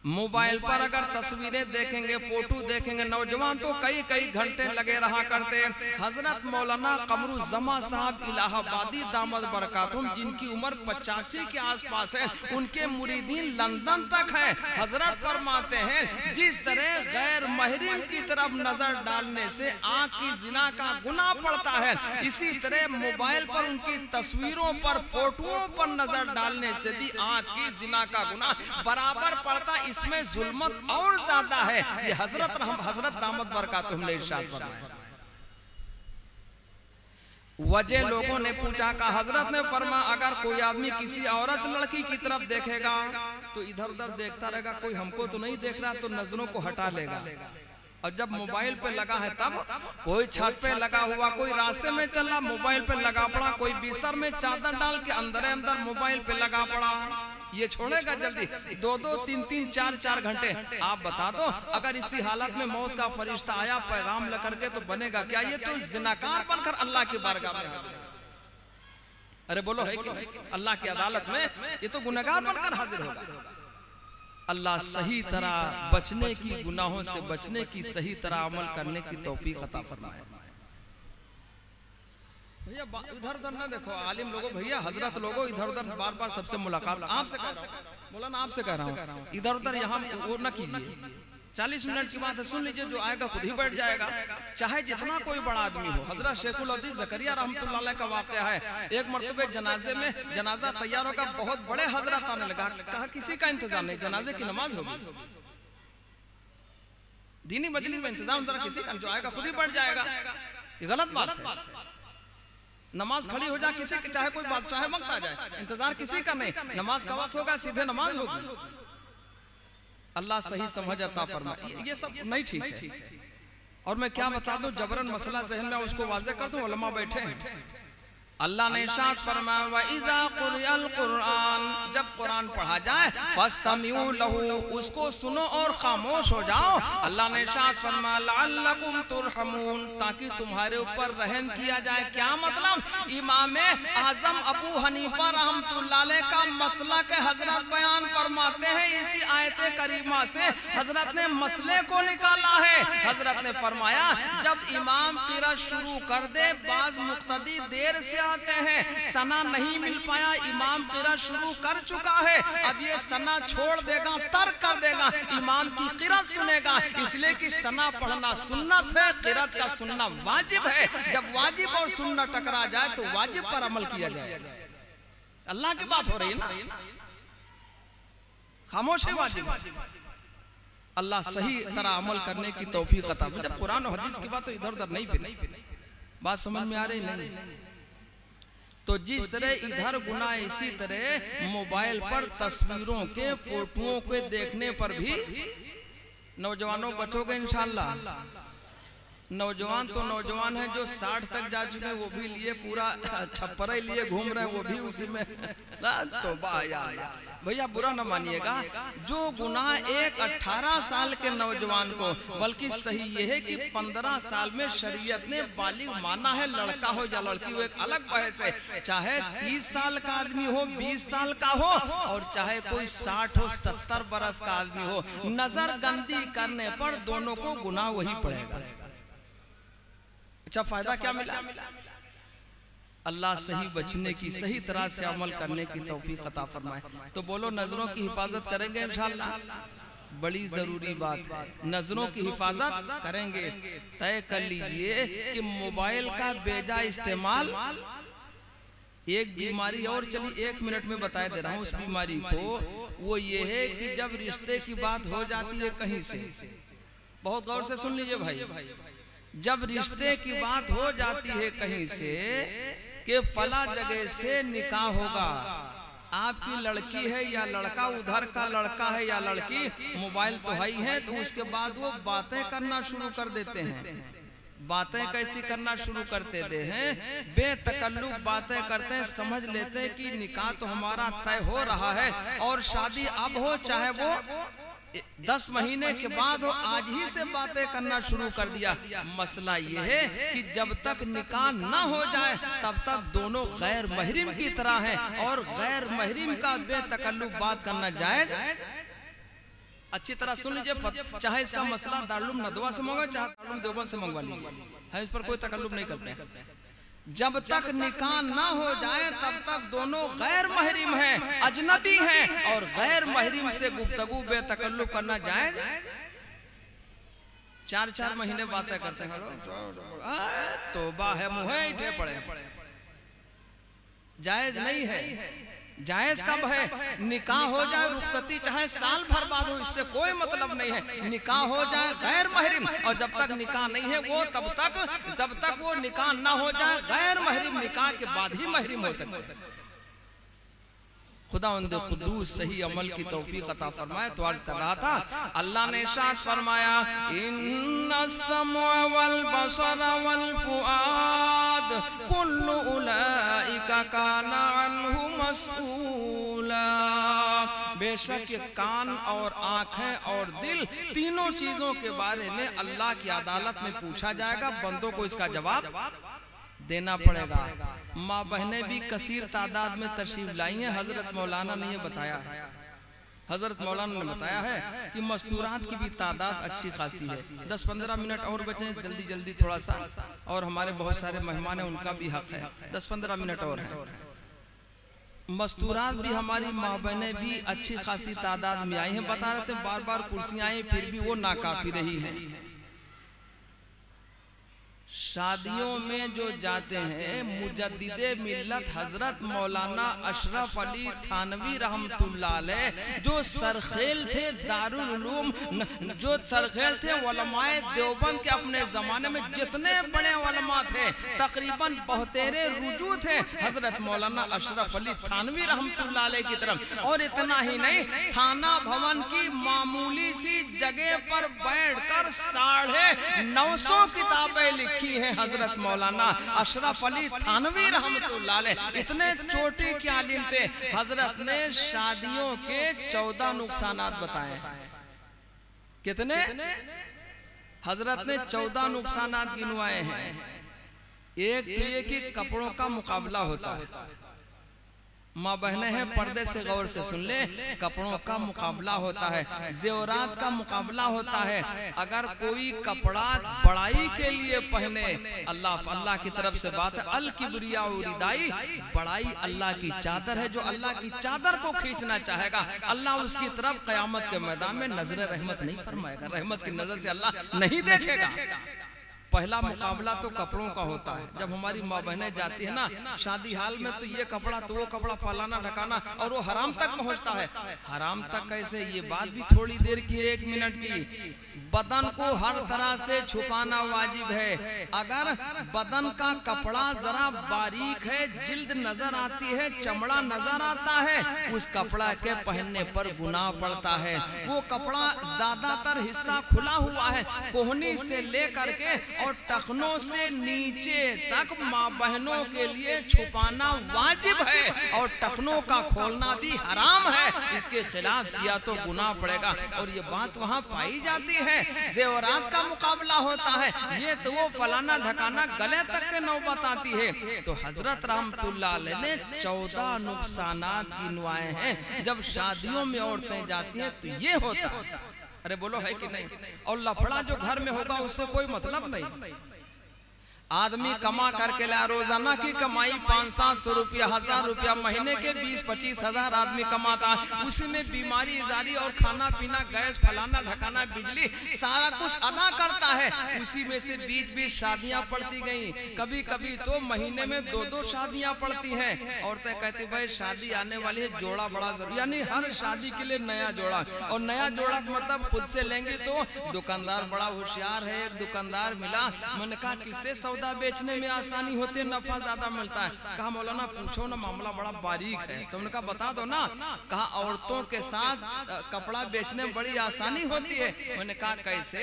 मोबाइल पर अगर तस्वीरें देखेंगे, फोटो देखेंगे, नौजवान तो कई कई घंटे लगे रहा करते। हजरत मौलाना कमरुज़्ज़मा साहब इलाहाबादी दामद बरकातुहुम, जिनकी उम्र 85 के आसपास है, उनके मुरीदीन लंदन तक हैं। हजरत फरमाते हैं, जिस तरह गैर महरीम की तरफ नजर डालने से आंख की जिना का गुनाह पड़ता है, इसी तरह मोबाइल पर उनकी तस्वीरों पर, फोटोओं पर नजर डालने से भी आंख की जिना का गुनाह बराबर पड़ता। इसमें जुल्मत और ज्यादा है। ये हजरत दामद बरकातुहुम ने इरशाद फरमाया। वजह लोगों ने पूछा, का हजरत ने फरमाया, अगर कोई आदमी किसी औरत लड़की की तरफ देखेगा तो इधर उधर देखता रहेगा, कोई हमको तो नहीं देख रहा, तो नजरों को हटा लेगा। और जब मोबाइल पे लगा है तब, कोई छत पे लगा हुआ, कोई रास्ते में चल रहा मोबाइल पे लगा पड़ा, कोई बिस्तर में चादर डाल के अंदर अंदर मोबाइल पे लगा पड़ा, ये छोड़ेगा जल्दी? 2-2, 3-3, 4-4 घंटे। आप बता दो, अगर इसी हालत में मौत का फरिश्ता आया पैगाम लेकर के, तो बनेगा क्या? ये तो जिनाकार बनकर अल्लाह की बारगाह में हाजिर। अरे बोलो है कि नहीं? अल्लाह की अदालत में ये तो गुनहगार बनकर हाजिर होगा। अल्लाह सही तरह बचने की, गुनाहों से बचने की, सही तरह अमल करने की तौफीक अता फरमाए। भैया इधर उधर ना देखो, आलिम लोगों, भैया हजरत लोगों, इधर उधर बार बार सबसे मुलाकात, आपसे कह रहा हूँ, मौलाना आपसे कह रहा हूँ, इधर उधर यहाँ वो न कीजिए। 40 मिनट की बात है, सुन लीजिए, जो आएगा खुद ही बैठ जाएगा, चाहे जितना कोई बड़ा आदमी हो। हजरत शेखुल हदीस ज़करिया रहमतुल्लाह अलैह का वाक़या है। एक मरतबे जनाजे में, जनाजा तैयार होगा, बहुत बड़े हजरत आने लगा, कहा किसी का इंतजाम नहीं, जनाजे की नमाज होगी, दीनी मजलिस में इंतजाम जरा किसी का, जो आएगा खुद ही बैठ जाएगा। ये गलत बात है। नमाज खड़ी हो जाए किसी की, चाहे कोई बादशाह वक्त आ जाए, इंतजार किसी का नहीं, नमाज का वक्त होगा, सीधे नमाज होगी। अल्लाह सही समझ अता फरमाए। ये सब नहीं ठीक है। और मैं क्या बता दूं, जबरन मसला ज़हन में उसको वाज़ेह कर दूं, उलमा बैठे हैं। अल्लाह ने इरशाद फरमाया, व इज़ा क़ुरिअल क़ुरआन, जब कुरान पढ़ा जाए, फस्तमिऊ लहू, उसको सुनो और खामोश हो जाओ। अल्लाह ने इरशाद फरमाया, लअल्लकुम तुरहमून, ताकि तुम्हारे ऊपर रहम किया जाए। क्या मतलब? इमाम आज़म अबू हनीफा रहमतुल्लाह अलैह का मसला के हजरत बयान फरमाते हैं। इसी आयत करीमा से हजरत ने मसले को निकाला है। हजरत ने फरमाया, जब इमाम क़िरात शुरू कर दे, बाज़ मुक्तदी देर से आते हैं। सना नहीं मिल पाया, इमाम क़िरात शुरू कर चुका है, अब ये सना छोड़ देगा, तर्क कर देगा, इमाम की क़िरात सुनेगा। इसलिए कि सना पढ़ना सुन्नत है, क़िरात का सुनना वाजिब है। जब वाजिब और सुन्नत टकरा जाए तो वाजिब पर अमल किया जाए। अल्लाह की बात हो रही है ना, खामोश है वाजिब। अल्लाह सही तरह अमल करने की तौफीक अता। जब कुरान और हदीस की बात तो इधर उधर नहीं फिर बात समझ में आ रही नहीं। तो जिस तरह इधर गुनाह, इसी तरह मोबाइल पर तस्वीरों के फोटोओं के देखने पर भी नौजवानों बचोगे इंशाअल्लाह। नौजवान तो नौजवान है, जो 60 तक जा चुके हैं वो भी लिए पूरा छप्परा लिए घूम रहे हैं, वो भी उसी में। तो भैया बुरा न मानिएगा, जो गुनाह एक 18 साल के नौजवान को, बल्कि सही ये है कि 15 साल में शरीयत ने बालिग माना है, लड़का हो या लड़की हो एक अलग बहस है। चाहे 30 साल का आदमी हो, 20 साल का हो, और चाहे कोई 60 हो, 70 बरस का आदमी हो, नजर गंदी करने पर दोनों को गुनाह वही पड़ेगा। अच्छा फायदा क्या मिला? अल्लाह सही बचने की, सही तरह से अमल करने की तौफीक अता फरमाए। तो बोलो नजरों की हिफाजत करेंगे इंशाअल्लाह, बड़ी जरूरी बात है। नजरों की हिफाजत करेंगे। तय कर लीजिए कि मोबाइल का बेजा इस्तेमाल एक बीमारी, और चलिए 1 मिनट में बता दे रहा हूँ उस बीमारी को। वो ये है कि जब रिश्ते की बात हो जाती है कहीं से, बहुत गौर से सुन लीजिए भाई, जब रिश्ते की बात हो जाती है कहीं से कि फला जगह से निकाह होगा, आपकी लड़की है या लड़का, उधर का लड़का है या लड़की, मोबाइल तो है ही है, तो उसके बाद वो बातें करना शुरू कर देते हैं। बातें कैसी करना शुरू करते हैं? बेतकल्लुफ बातें करते हैं, समझ लेते हैं कि निकाह तो हमारा तय हो रहा है और शादी अब हो चाहे वो 10 महीने के बाद हो, आज ही से बातें करना शुरू कर दिया। मसला ये है कि जब तक निकाह ना हो जाए तब तक दोनों गैर महरिम की तरह हैं, और गैर महरिम का बेतकल्लुफ बात करना जायज। अच्छी तरह सुन लीजिए, चाहे इसका मसला दारुल नदवा से मंगवा, चाहे दारुल देवबंद से मंगवा लीजिए, है इस पर कोई तकल्लुफ नहीं करते हैं। जब तक निकाह ना हो जाए तब तक दोनों गैर महरिम हैं, अजनबी हैं, और गैर महरिम से गुफ्तगू बेतकल्लुफ करना जायज। 4-4 महीने बातें करते हैं, तौबा है, मुँह इठे पड़े, जायज नहीं है। जायज कब है? निकाह हो जाए, रुखसती चाहे साल भर बाद हो, इससे कोई मतलब नहीं है। निकाह हो जाए गैर महरिम, और जब तक निकाह नहीं है वो जब तक वो निकाह ना हो जाए गैर महरिम, निकाह के बाद ही महरिम हो सकते हैं। खुदावंद कुद्दूस सही अमल की तौफीक अता फरमाए। तो अर्ज कर रहा था, अल्लाह ने इरशाद फरमाया, इन्नस-समअ वल बसर वल फुआद कुल्लु उलाइका काना अन्हु मस्ऊला। बेशक कान और आंखें और दिल, तीनों चीजों के बारे में अल्लाह की अदालत में पूछा जाएगा। बंदों को इसका जवाब देना पड़ेगा। माँ बहनें भी कसीर तादाद में तशरीफ लाई हैं। हजरत मौलाना ने ये बताया है, हजरत मौलाना ने बताया है कि मस्तूरात की भी तादाद अच्छी खासी है। 10-15 मिनट और बचे, जल्दी जल्दी थोड़ा सा, और हमारे बहुत सारे मेहमान हैं, उनका भी हक है, 10-15 मिनट और है। मस्तूरात भी हमारी माँ बहनें भी अच्छी खासी तादाद में आई हैं। बता रहे थे बार बार कुर्सियाँ आई, फिर भी वो नाकाफी रही हैं। शादियों में जो जाते हैं, मुजद्दिदे मिल्लत हजरत मौलाना अशरफ अली थानवी रहमतुल्लाह अलैह, जो सरखेल थे दारुल उलूम, जो सरखेल थे उलमाए देवबंद के अपने ज़माने में जितने बड़े उलमा थे, तकरीबन 72 रुजू थे हजरत मौलाना अशरफ अली थानवी रहमतुल्लाह अलैह की तरफ। और इतना ही नहीं, थाना भवन की मामूली सी जगह पर बैठकर 950 किताबें लिखी है हजरत मौलाना अशरफ अली थानवी रहमतुल्लाह अलैह। इतने चोटी के आलिम थे। हजरत ने शादियों के 14 नुकसानात बताए हैं। कितने? हजरत ने 14 नुकसानात गिनवाए हैं। एक तो ये कि कपड़ों का मुकाबला होता है, माँ बहनें हैं, पर्दे से गौर से सुन ले, कपड़ों का मुकाबला होता है, जेवरात का मुकाबला होता है। अगर कोई कपड़ा बड़ाई के लिए पहने, अल्लाह की तरफ से बात है, अल किबरिया उरिदाई, बड़ाई अल्लाह की चादर है। जो अल्लाह की चादर को खींचना चाहेगा, अल्लाह उसकी तरफ कयामत के मैदान में नजर रहमत नहीं फरमाएगा, रहमत की नजर से अल्लाह नहीं देखेगा। पहला मुकाबला तो कपड़ों का होता है। जब हमारी माँ बहनें जाती है ना शादी हाल में, तो ये कपड़ा तो वो कपड़ा, फलाना ढकाना, और वो हराम तक पहुंचता है। हराम तक कैसे, ये बात भी थोड़ी देर की है, 1 मिनट की। बदन को हर तरह से छुपाना वाजिब है। अगर बदन का कपड़ा जरा बारीक है, जिल्द नजर आती है, चमड़ा नजर आता है, उस कपड़ा के पहनने पर गुनाह पड़ता है। वो कपड़ा ज्यादातर हिस्सा खुला हुआ है, कोहनी से लेकर के और टखनों से नीचे तक माँ बहनों के लिए छुपाना वाजिब है, और टखनों का खोलना भी हराम है। इसके खिलाफ किया तो गुनाह पड़ेगा। और ये बात वहाँ पाई जाती है। जेवरात का मुकाबला होता है, ये तो वो फलाना ढकाना, गले तक के नौबत आती है। तो हजरत रहमतुल्लाह अलैह ने 14 नुकसानात गिनवाए हैं। जब शादियों में औरतें जाती हैं तो ये होता है। अरे बोलो है कि नहीं? और लफड़ा जो घर में होगा उससे कोई मतलब नहीं। आदमी कमा करके ला, रोजाना की कमाई 500-700 रुपया, 1000 रुपया, महीने के 20-25 हजार आदमी कमाता है। उसी में बीमारी जारी और खाना पीना, गैस, फलाना ढकाना, बिजली, सारा कुछ अदा करता है। उसी में से बीच शादियां पड़ती गई। कभी कभी तो महीने में 2-2 शादियां पड़ती हैं। औरतें कहती भाई शादी आने वाली है, जोड़ा बड़ा जरूरी, यानी हर शादी के लिए नया जोड़ा। और नया जोड़ा मतलब खुद से लेंगे तो दुकानदार बड़ा होशियार है। एक दुकानदार मिला, मैंने कहा किससे सौदा बेचने में आसानी होती है, नफा ज्यादा मिलता है? कहा मौलाना पूछो ना, मामला बड़ा बारीक है। तुमने कहा बता दो ना। कहा औरतों के साथ कपड़ा बेचने में बड़ी आसानी होती है। मैंने कहा कैसे?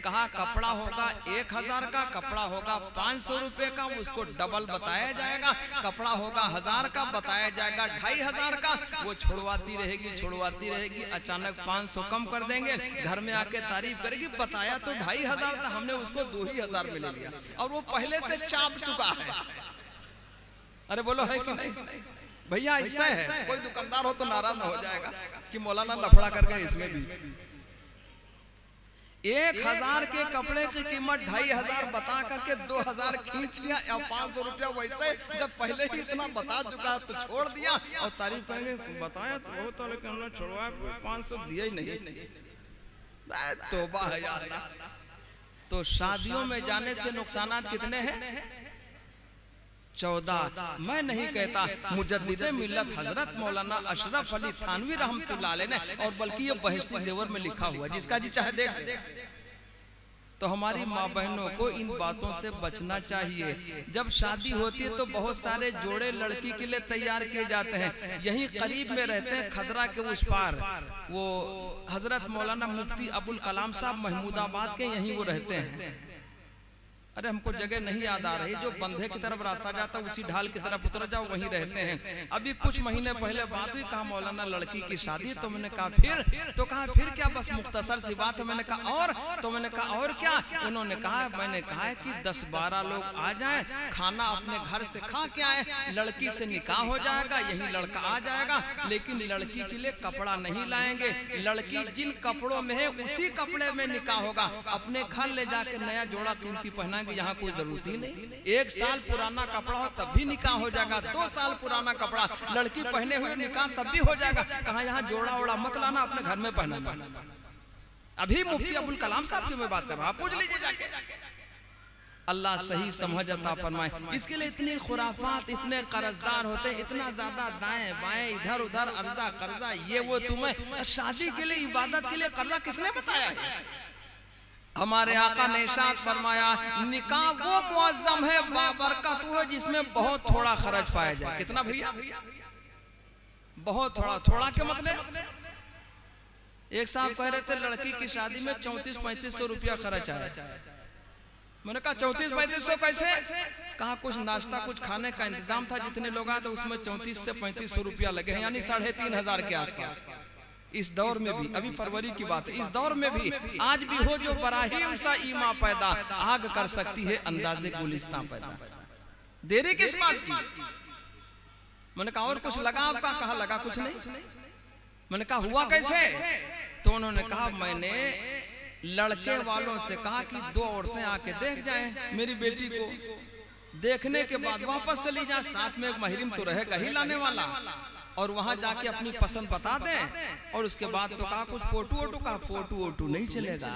कहा कपड़ा होगा 1000 का, कपड़ा होगा 500 रुपए का, उसको डबल बताया जाएगा। कपड़ा होगा 1000 का, बताया जाएगा 2500 का। वो छुड़वाती रहेगी, अचानक 500 कम कर देंगे, घर में आके तारीफ करेगी, बताया तो 2500 था, हमने उसको 2000 में ले लिया, और वो पहले से चाप चुका है। अरे बोलो है कि नहीं भैया? ऐसा है। कोई दुकानदार हो तो नाराज ना हो जाएगा कि मौलाना लफड़ा कर गए। इसमें भी 1000 के कपड़े की कीमत 2500 बता करके 2000 खींच लिया, या 500 रुपया वैसे, जब पहले ही इतना बता चुका है तो छोड़ दिया। और तारीफ करेंगे बताया तो बहुत था, लेकिन हमने छोड़वाया 500 दिया ही नहीं। तौबा है या अल्लाह। तो शादियों में जाने से नुकसानात कितने हैं? 14। मैं नहीं कहता, मुजद्दिदे मिल्लत हजरत मौलाना अशरफ अली थानवी रहमतुल्लाह अलैह ने, और बल्कि ये बहिश्ती जेवर में लिखा हुआ, जिसका जी चाहे देख। तो हमारी माँ बहनों को इन बातों से बचना चाहिए। जब शादी होती है तो बहुत सारे जोड़े लड़की के लिए तैयार किए जाते हैं। यहीं करीब में रहते हैं, खदरा के उस पार, वो हजरत मौलाना मुफ्ती अबुल कलाम साहब महमूदाबाद के, यहीं वो रहते हैं। अरे हमको जगह नहीं याद आ रही, जो बंधे की तरफ रास्ता जाता है उसी ढाल की तरफ उतर जाओ, वहीं रहते हैं। अभी कुछ महीने पहले बात हुई, कहा मौलाना लड़की की शादी। तो मैंने कहा फिर? तो कहा फिर क्या, बस मुख्तसर सी बात है। मैंने कहा और? तो मैंने कहा और क्या? उन्होंने कहा, मैंने कहा कि 10-12 लोग आ जाएं, खाना अपने घर से खा के आए, लड़की से निकाह हो जाएगा, यही लड़का आ जाएगा, लेकिन लड़की के लिए कपड़ा नहीं लाएंगे। लड़की जिन कपड़ों में है उसी कपड़े में निकाह होगा। अपने घर ले जाके नया जोड़ा कीमती पहना, यहाँ कोई जरूरत ही नहीं। 1 साल पुराना कपड़ा हो तब भी निकाह हो जाएगा, 2 साल पुराना कपड़ा लड़की पहने हुए निकाह तब भी हो जाएगा। कहा यहाँ जोड़ा ओड़ा मत लाना, अपने घर में पहनाना। अभी मुफ्ती अबुल कलाम साहब की मैं बात कर रहा हूँ, पूछ लीजिए जाके। अल्लाह सही समझ अता फरमाए। इसके लिए इतनी खुराफात, इतने कर्जदार होते, इतना ज्यादा दाएं बाएं, इधर उधर अर्जा कर्जा, ये वो। तुम्हें शादी के लिए, इबादत के लिए कर्जा किसने बताया है? हमारे आका ने इरशाद फरमाया, निकाह वो मुअज़्ज़म है, बाबरकत है, जिसमें बहुत थोड़ा खर्च पाया जाए। कितना भैया? बहुत थोड़ा। थोड़ा के मतलब? एक साहब कह रहे थे लड़की की शादी में 3400-3500 रुपया खर्च आया। मैंने कहा 3400-3500 कैसे? कहा कुछ नाश्ता कुछ खाने का इंतजाम था, जितने लोग आए थे उसमें 3400 से 3500 रुपया लगे हैं, यानी 3500 के आसपास। इस दौर में भी, अभी फरवरी की बात है, इस दौर में भी आज भी हो जो बराहीम सा ईमा पैदा, आग कर सकती है अंदाजे गुलिस्तां पैदा। देरी किस बात की? मैंने कहा और कुछ लगा आपका? कहा लगा कुछ नहीं। मैंने कहा हुआ कैसे? तो उन्होंने कहा मैंने लड़के वालों से कहा कि 2 औरतें आके देख जाएं मेरी बेटी को, देखने के बाद वापस चली जाए, साथ में एक महरिम तो रहेगा ही लाने वाला, और वहां जाके अपनी पसंद बता दें। और उसके बाद तो कहा कुछ फोटो वोटो, कहा फोटो वोटो नहीं चलेगा,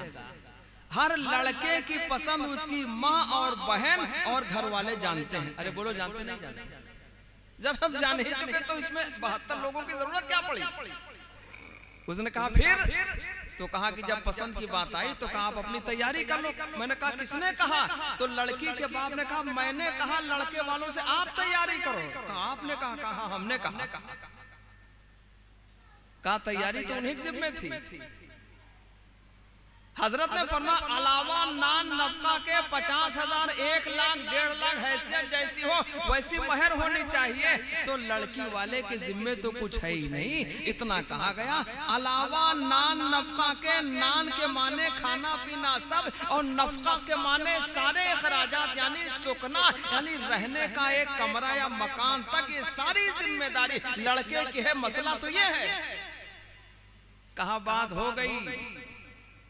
हर लड़के की पसंद उसकी माँ और बहन और घर वाले जानते हैं। अरे बोलो जानते नहीं जानते? जब सब जान ही चुके तो इसमें 72 लोगों की जरूरत क्या पड़ी? उसने कहा फिर? तो कहा कि जब पसंद की बात आई तो कहा आप अपनी तैयारी कर लो। मैंने कहा किसने कहा? तो लड़की के बाप ने कहा मैंने कहा लड़के वालों से आप तैयारी करो। कहा आपने कहा? कहा हमने कहा। कहा तैयारी तो उन्हीं की जिम्मे थी। हजरत ने फरमाया अलावा नान नफका के 50,000, 1 लाख, 1.5 लाख हैसियत जैसी हो वैसी महर होनी चाहिए। तो लड़की वाले के जिम्मे तो कुछ है ही नहीं, इतना कहा गया। अलावा नान नफका के, नान के माने खाना पीना सब, और नफका के माने सारे अखराजात यानी सुकना यानी रहने का एक कमरा या मकान तक, ये सारी जिम्मेदारी लड़के की है। मसला तो ये है। कहा बात हो गई।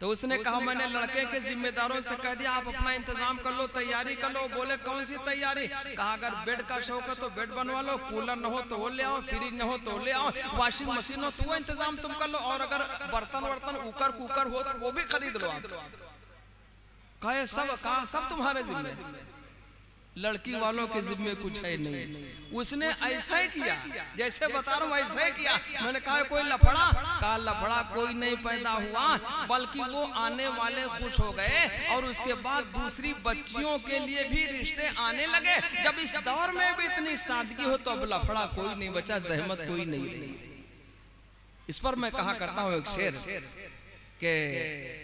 तो उसने कहा मैंने लड़के के जिम्मेदारों से कह दिया आप अपना इंतजाम कर लो, तैयारी कर लो। बोले कौन सी तैयारी? कहा अगर बेड का शौक है तो बेड बनवा लो, कूलर न हो तो वो ले आओ, फ्रिज न हो तो ले आओ, वॉशिंग मशीन हो तो वो इंतजाम तुम कर लो, और अगर बर्तन वर्तन ऊकर कुकर हो तो वो भी खरीद लो आप। कहे सब? कहा सब तुम्हारे जिम्मे, लड़की वालों के जिम्मे कुछ है नहीं। उसने ऐसा ही किया जैसे बता रहा हूं, ऐसा ही किया। मैंने कहा कोई लफड़ा? कहा लफड़ा कोई नहीं पैदा हुआ, बल्कि वो आने वाले खुश हो गए, और उसके बाद दूसरी बच्चियों के लिए भी रिश्ते आने लगे। जब इस दौर में भी इतनी सादगी हो तो अब लफड़ा कोई नहीं बचा, जहमत कोई नहीं रही। इस पर मैं कहा करता हूं एक शेर के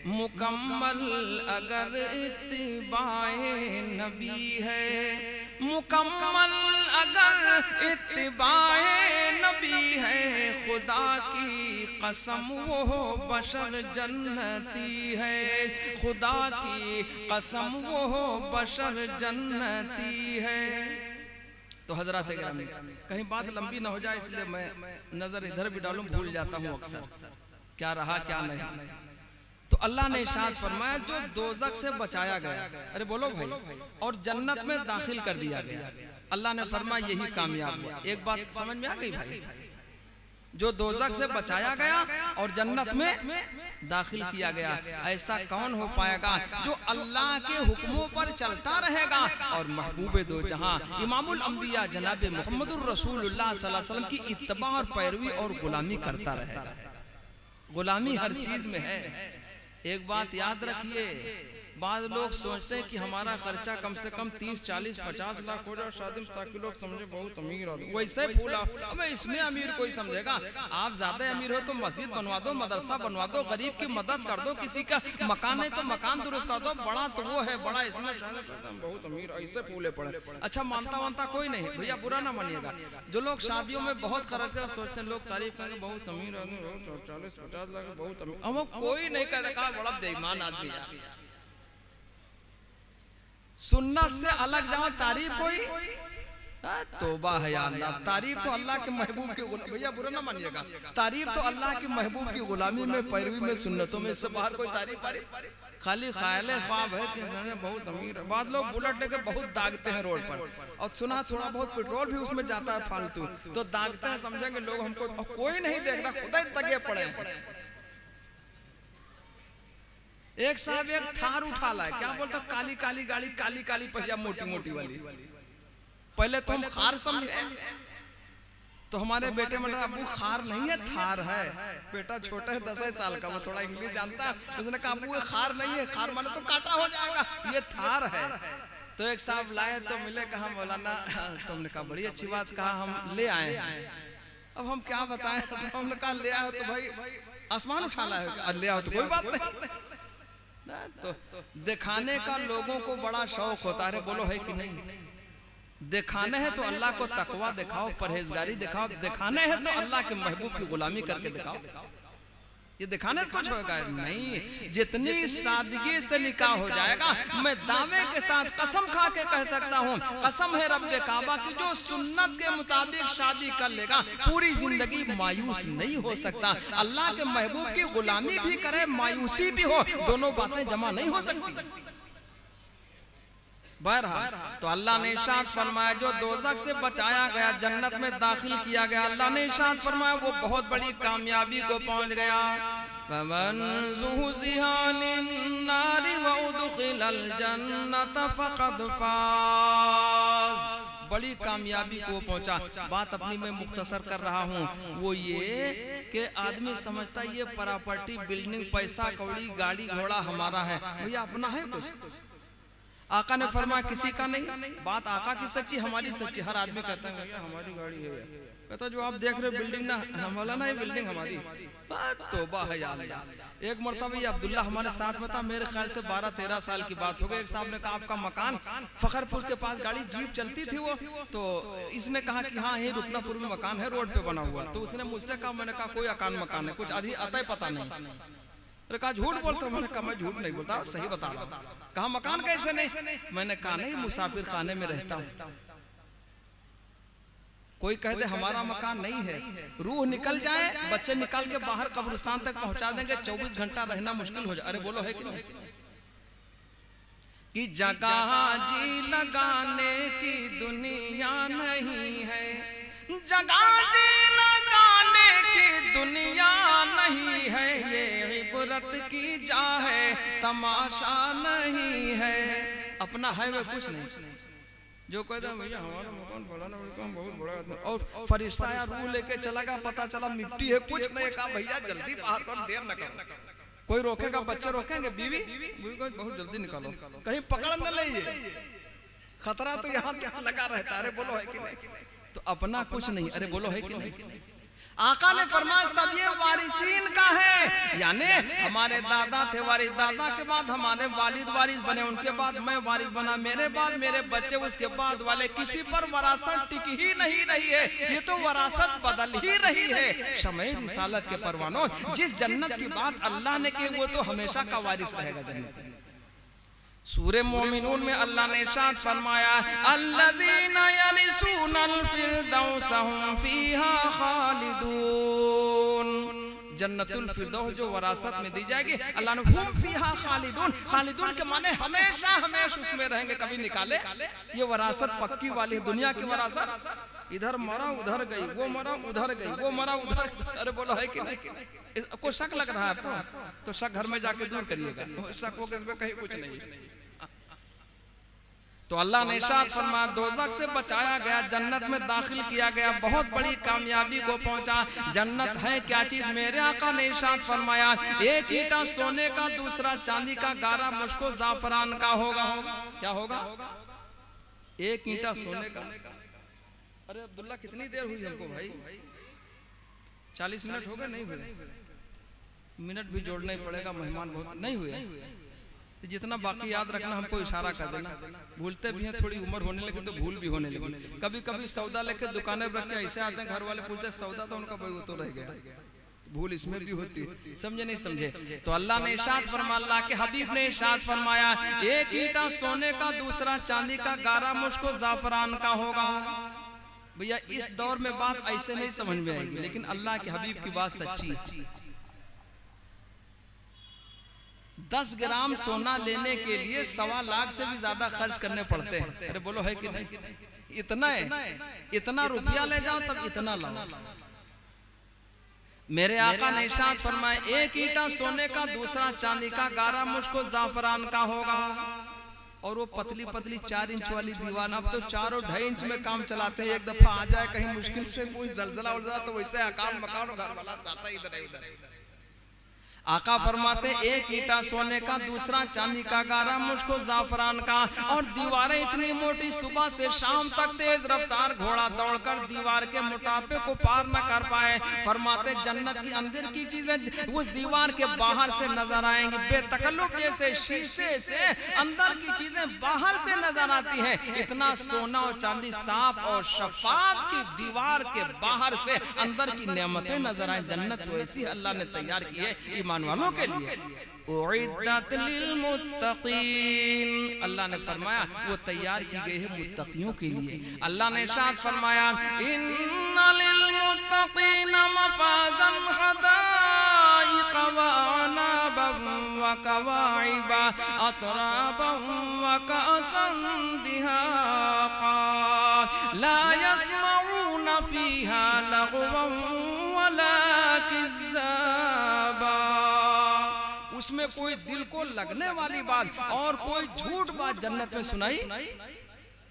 मुकम्मल अगर इत्तिबाए नबी है, मुकम्मल अगर इत्तिबाए नबी है, खुदा की कसम वो बशर जन्नती है, खुदा की कसम वो बशर जन्नती है। तो हजरत गिरामी कहीं बात लंबी ना हो जाए इसलिए मैं नजर इधर भी डालूं, भूल जाता हूं अक्सर क्या रहा क्या नहीं। तो अल्लाह ने इरशाद फरमाया जो दोज़ख से बचाया गया, अरे बोलो भाई, और जन्नत में दाखिल कर दिया गया, अल्लाह ने फरमाया यही कामयाब हुआ। एक बात समझ में आ गई भाई? जो दोज़ख से बचाया गया और जन्नत में दाखिल किया गया, ऐसा कौन हो पाएगा जो अल्लाह के हुक्मों पर चलता रहेगा और महबूबे दो जहां इमामुल अंबिया जनाब मुहम्मदुर रसूलुल्लाह सल्लल्लाहु अलैहि वसल्लम की इत्तबा और पैरवी और गुलामी करता रहेगा। गुलामी हर चीज में है। एक बात याद रखिए, बाद लोग सोचते हैं कि हमारा खर्चा कम से कम 30, 40, 50 लाख हो जाए शादी में, ताकि लोग समझे बहुत अमीर आदमी, वैसे फूला। अब इसमें अमीर कोई समझेगा? आप ज्यादा अमीर हो तो मस्जिद बनवा दो, मदरसा बनवा दो, गरीब की मदद कर दो, किसी का मकान है तो मकान दुरुस्त कर दो, बड़ा तो वो है बड़ा, इसमें शादी करते हैं बहुत अमीर, ऐसे फूले पड़े। अच्छा मानता वानता कोई नहीं भैया, बुरा ना मानिएगा। जो लोग शादियों में बहुत खर्च कर सोचते हैं, लोग तारीफ करेंगे बहुत अमीर आदमी, 40, 50 लाख बहुत अमीर, हम कोई नहीं कहता, बड़ा बेईमान आदमी है। सुन्नत से अलग जाओ, तारीफ कोई? तौबा है या अल्लाह, तारीफ तो अल्लाह के महबूब की गुलामी, भैया बुरा ना मानिएगा, तारीफ तो अल्लाह के महबूब की गुलामी में, पैरवी में, सुन्नतों में, इससे बाहर कोई तारीफ? खाली ख्याल ख्वाब है कि बहुत अमीर है। बाद लोग बुलेट लेके बहुत दागते हैं रोड पर, और सुना थोड़ा बहुत पेट्रोल भी उसमें जाता है फालतू, तो दागते हैं, समझेंगे लोग हमको, कोई नहीं देख रहा, खुदा ही दगे पड़े हैं। एक साहब एक थार उठा लाए, क्या बोलते, काली काली गाड़ी, काली काली पहिया, मोटी मोटी वाली। पहले तो हम खार समझे, तो हमारे बेटे में अबू खार नहीं है, थार है। बेटा छोटा है 10 साल का, वो थोड़ा इंग्लिश जानता है, उसने कहा अबू खार नहीं है, खार माने तो काटा हो जाएगा, ये थार है। तो एक साहब लाए तो मिले, कहा मौलाना, तो हमने कहा बड़ी अच्छी बात कहा, हम ले आए हैं, अब हम क्या बताएं। तो हमने कहा ले आओ तो भाई आसमान उठा लाए, ले आओ तो कोई बात नहीं। तो दिखाने का लोगों को बड़ा शौक होता है, बोलो है कि नहीं? दिखाने हैं तो अल्लाह को तकवा दिखाओ, परहेजगारी दिखाओ, दिखाने हैं तो अल्लाह के महबूब की गुलामी करके दिखाओ। ये दिखाने से कुछ होगा नहीं। जितनी सादगी से निकाह हो जाएगा, मैं दावे के साथ कसम खा के कह सकता हूँ, कसम है रब्बे काबा की, जो सुन्नत के मुताबिक शादी कर लेगा पूरी जिंदगी मायूस नहीं हो सकता। अल्लाह के महबूब की गुलामी भी करे, मायूसी भी हो, दोनों बातें जमा नहीं हो सकती। बहरहाल तो अल्लाह ने इरशाद फरमाया, जो दोज़ख से बचाया गया, जन्नत में दाखिल किया गया, अल्लाह ने इरशाद फरमाया वो बहुत बड़ी कामयाबी को पहुंच गया। वमन ज़ुहज़िहा अन्नारि व उदख़िलल जन्नत फ़क़द फ़ाज़, बड़ी कामयाबी को पहुंचा। बात अपनी मैं मुख्तसर कर रहा हूँ, वो ये कि आदमी समझता ये प्रॉपर्टी, बिल्डिंग, पैसा कौड़ी, गाड़ी घोड़ा हमारा है। भैया अपना है कुछ? आका ने फरमाया किसी का नहीं। बात आका की सच्ची, हमारी सच्ची। हर आदमी कहता है भैया हमारी गाड़ी है, कहता जो आप देख रहे बिल्डिंग ना हमारा ना, ये बिल्डिंग हमारी। तौबा है या अल्लाह। एक मरतबा ये अब्दुल्ला हमारे साथ में था, मेरे ख्याल से 12-13 साल की बात हो गई। एक साहब ने कहा आपका मकान फखरपुर के पास, गाड़ी जीप चलती थी वो, तो इसने कहा कि हाँ ये रुकनापुर में मकान है, रोड पे बना हुआ। तो उसने मुझसे कहा, मैंने कहा कोई अकान मकान है, कुछ आधी आता ही पता नहीं। अरे कहा झूठ बोलते हो? मैंने कहा मैं झूठ नहीं बोलता, सही बता रहा हूँ। कहा मकान कैसे नहीं? मैंने कहा नहीं, मुसाफिर खाने में रहता हूँ। कोई कह दे हमारा मकान नहीं है, रूह निकल जाए, बच्चे निकाल के बाहर कब्रिस्तान तक पहुंचा देंगे, 24 घंटा रहना मुश्किल हो जाए। अरे बोलो है कि नहीं? कि जगह जी लगाने की दुनिया नहीं है, जगह जी लगाने की दुनिया नहीं है, ये इबरत की जा है, तमाशा नहीं है। अपना है वे कुछ नहीं। जो कहता है भैया हमारा मकान फलाना मकान बहुत बड़ा आदमी, और फरिश्ता या रूह लेके चला गया, पता चला मिट्टी है, कुछ नहीं। कहा भैया जल्दी बाहर कर, देर न करो। कोई रोकेगा? बच्चे रोकेंगे? बीवी को बहुत जल्दी निकालो, कहीं पकड़ न लीजिए, खतरा तो यहाँ लगा रहता है। अरे बोलो है कि नहीं? तो अपना कुछ नहीं। अरे बोलो है कि नहीं? आका ने फरमाया सब ये वारिसीन का है, यानी हमारे दादा थे वारिस, दादा के बाद हमारे वालिद वारिस बने, उनके बाद मैं वारिस बना, मेरे बाद मेरे बच्चे, उसके बाद वाले। किसी पर वरासत टिक ही नहीं रही है, ये तो वरासत बदल ही रही है। शमए रिसालत के परवानों, जिस जन्नत की बात अल्लाह ने की, वो तो हमेशा का वारिस रहेगा जन्नत। सूरे मोमिनून में अल्लाह ने इरशाद फरमाया, अल्लज़ीना यरिसूनल फिरदौस हुम फीहा खालिदून, जन्नतुल फिरदौस जो वरासत में दी जाएगी, अल्लाह ने हुम फीहा खालिदून, खालिदून के माने हमेशा हमेशा उसमें रहेंगे, कभी निकाले। ये वरासत पक्की वाली दुनिया की वरासत, इधर मरा उधर गई, वो मरा उधर गई, वो मरा उधर। अरे बोलो है कि नहीं? को शक लग रहा है आपको? तो शक घर में जाके दूर करिएगा, शक हो इसमें कहीं कुछ नहीं। तो अल्लाह ने इरशाद फरमाया दोज़ख से बचाया गया, जन्नत में दाखिल किया गया, बहुत बड़ी कामयाबी को पहुंचा। जन्नत है क्या चीज? मेरे आका ने इरशाद फरमाया, एक ईंटा सोने का, दूसरा चांदी का, गारा मुश्को जाफरान का होगा। क्या होगा? एक ईंटा सोने का। अरे अब्दुल्ला कितनी देर हुई हमको भाई? 40 मिनट हो गए? नहीं हुए? मिनट भी जोड़ना ही पड़ेगा, मेहमान बहुत नहीं हुए। तो जितना बाकी याद रखना, हमको इशारा कर देना। भूलते भी हैं, थोड़ी उम्र होने लगी तो भूल भी होने लगी। कभी कभी सौदा लेके दुकानें पर रख के ऐसे आते हैं, घर वाले पूछते सौदा, तो उनका भाई वो तो रह गया, भूल इसमें भी होती है। समझे नहीं समझे? तो अल्लाह ने इरशाद फरमाया, अल्लाह के हबीब ने इरशाद फरमाया, एक ईंटा सोने का, दूसरा चांदी का, गारा मुश्को जाफरान का होगा। भैया इस दौर में बात ऐसे नहीं समझ में आएगी, लेकिन अल्लाह के हबीब की बात सच्ची है। 10 ग्राम सोना लेने के लिए 1.25 लाख से भी ज्यादा खर्च करने पड़ते हैं। अरे बोलो है कि नहीं? इतना है, इतना रुपया ले जाओ तब इतना लाओ। मेरे आका ने इरशाद फरमाया, एक ईंटा सोने का, दूसरा चांदी का, गारा मुश्को जाफरान का होगा। और वो पतली पतली 4 इंच वाली दीवार, अब तो 4 और 2.5 इंच में काम चलाते हैं। एक दफा आ जाए कहीं मुश्किल से कोई जलजला उलझला तो वैसे अकान मकान घर वाला साता इधर है उधर। आका फरमाते एक ईंटा सोने का, दूसरा चांदी का, 11 मुश्को जाफरान का, और दीवारें इतनी मोटी, सुबह से शाम तक तेज रफ्तार घोड़ा दौड़कर दीवार के मोटापे को पार न कर पाए। फरमाते जन्नत की अंदर की चीजें उस दीवार के बाहर से नजर आएंगी, बेतकल्लुफ जैसे शीशे से अंदर की चीजें बाहर से नजर आती हैं। इतना सोना और चांदी साफ और शफाफ की दीवार के बाहर से अंदर की नेमतें नजर आए। जन्नत तो ऐसी अल्लाह ने तैयार की है ईमान वालों के लिए। उइद्दत लिल मुत्तकीन, अल्लाह ने फरमाया वो तैयार की गई है मुत्तकियों के लिए। अल्लाह ने इरशाद फरमाया इन्ना लिल मुत्तकीन मफाज़न हदाइक़ व अनाबन व कवाइबा अतराबन व कअसन दिहाक़ा ला यस्मऊन फ़ीहा लगवन वला किज़्ज़ाबा। उसमें कोई दिल को लगने वाली बात और कोई झूठ बात जन्नत में सुनाई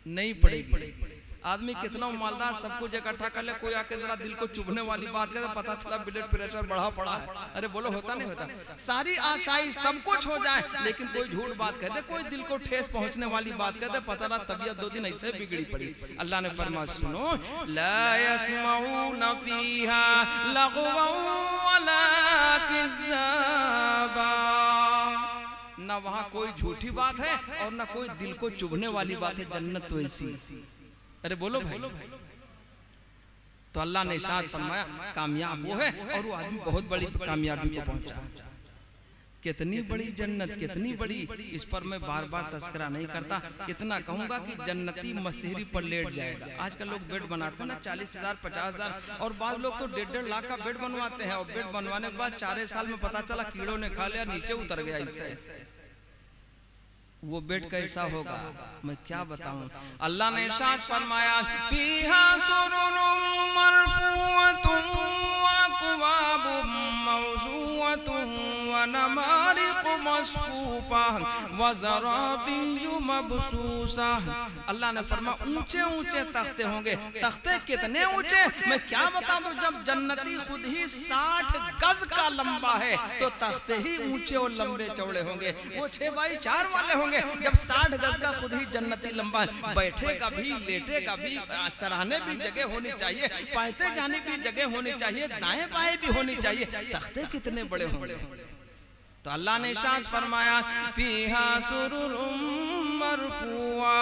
नहीं पड़ेगी। आदमी कितना मालदार सब कुछ इकट्ठा कर ले, कोई आके जरा दिल को चुभने वाली बात करे, पता चला ब्लड प्रेशर बढ़ा पड़ा है। अरे बोलो होता नहीं होता? सारी आशाएं सब कुछ हो जाए लेकिन कोई झूठ बात कहते, कोई दिल को ठेस पहुंचने वाली बात कहते, पता ना तबीयत 2 दिन ऐसे बिगड़ी पड़ी। अल्लाह ने फरमाया सुनो, ला यस्मऊन फ़ीहा लगवन वला किज़्ज़ाबा, ना वहां कोई झूठी बात है और ना कोई दिल को चुभने वाली बात है। जन्नत तो ऐसी। अरे बोलो भाई। तो अल्लाह ने इरशाद फरमाया कामयाब वो है और वो आदमी बहुत बड़ी कामयाबी को पहुंचा। कितनी बड़ी जन्नत, कितनी बड़ी, इस पर मैं बार बार तस्करा नहीं करता। इतना कहूंगा कि जन्नती मसहरी पर लेट जाएगा। आजकल लोग बेड बनाते हैं ना 40,000 50,000, और बाद लोग तो 1.5 लाख का बेड बनवाते हैं, और बेड बनवाने के बाद 4 साल में पता चला कीड़ों ने खा लिया, नीचे उतर गया। इससे वो बेड कैसा होगा मैं क्या बताऊं। अल्लाह ने इरशाद फरमाया फीहा सुरुरुम मरफूअतुन व अक्वाबुम मौज़ूअतुन व नमारिक़ु मस्फूफ़ा व ज़राबिय्यु मबसूसा। अल्लाह ने फरमाया ऊंचे ऊंचे तख्ते होंगे। तख्ते कितने ऊंचे मैं क्या बता दूं। जब जन्नती खुद ही 60 गज का लंबा है तो तख्ते ही ऊंचे और लंबे चौड़े होंगे। वो 6x4 वाले होंगे। जब 60 गज का खुद ही जन्नती लंबा है, बैठेगा भी, लेटेगा भी, सराहने भी जगह होनी चाहिए, पायते जाने भी जगह होनी चाहिए, दाएं बाएं भी होनी चाहिए। तख्ते कितने बड़े होंगे। तो अल्लाह ने इरशाद फरमाया फीहा सुरुरुम मरफूआ,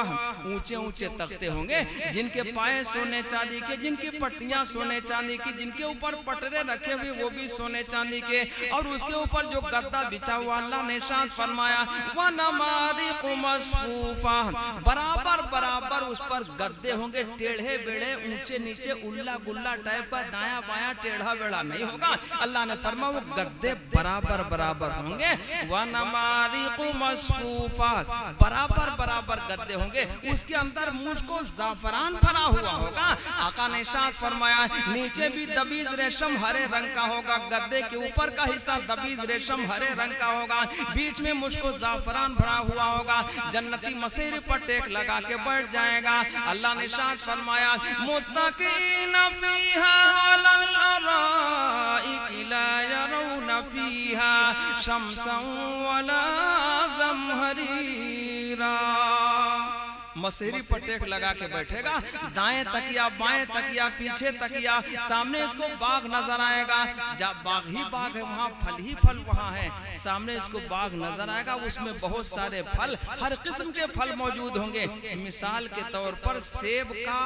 ऊंचे ऊंचे तख्ते होंगे जिनके पाए सोने चांदी के, जिनकी पट्टियां सोने चांदी की, जिनके ऊपर पटरे रखे हुए वो भी सोने चांदी के, और उसके ऊपर जो गद्दा बिछा हुआ अल्लाह ने इरशाद फरमाया व नमारिक़ु मस्फूफा, बराबर बराबर उस पर गद्दे होंगे, टेढ़े बेढ़े, ऊंचे नीचे, उल्ला गुल्ला टाइप का, दाया बाया टेढ़ा बेढ़ा नहीं होगा। अल्लाह ने फरमाया वो गद्दे बराबर बराबर होंगे। व नमारिक़ु मस्फूफा, बराबर बराबर गद्दे होंगे, उसके अंदर मुझको जाफरान भरा हुआ होगा। आका ने इरशाद फरमाया नीचे भी दबीज रेशम हरे रंग का होगा, गद्दे के ऊपर का हिस्सा दबीज रेशम हरे रंग का होगा, बीच में मुझको जाफरान भरा हुआ होगा। जन्नती मसेरे पर टेक लगा के बैठ जाएगा। अल्लाह ने इरशाद फरमाया मुत्तकीना फीहा अलल अराइक ला यरौना फीहा शम्सन वला ज़महरीरा। मसेरी पर टेक लगा के बैठेगा, दाएं तकिया, बाएं तकिया, पीछे तकिया, सामने इसको बाग नजर आएगा। जब बाग ही बाग है वहाँ फल ही फल वहाँ है, सामने इसको बाग नजर आएगा, उसमें बहुत सारे फल, हर किस्म के फल मौजूद होंगे। मिसाल के तौर पर सेब का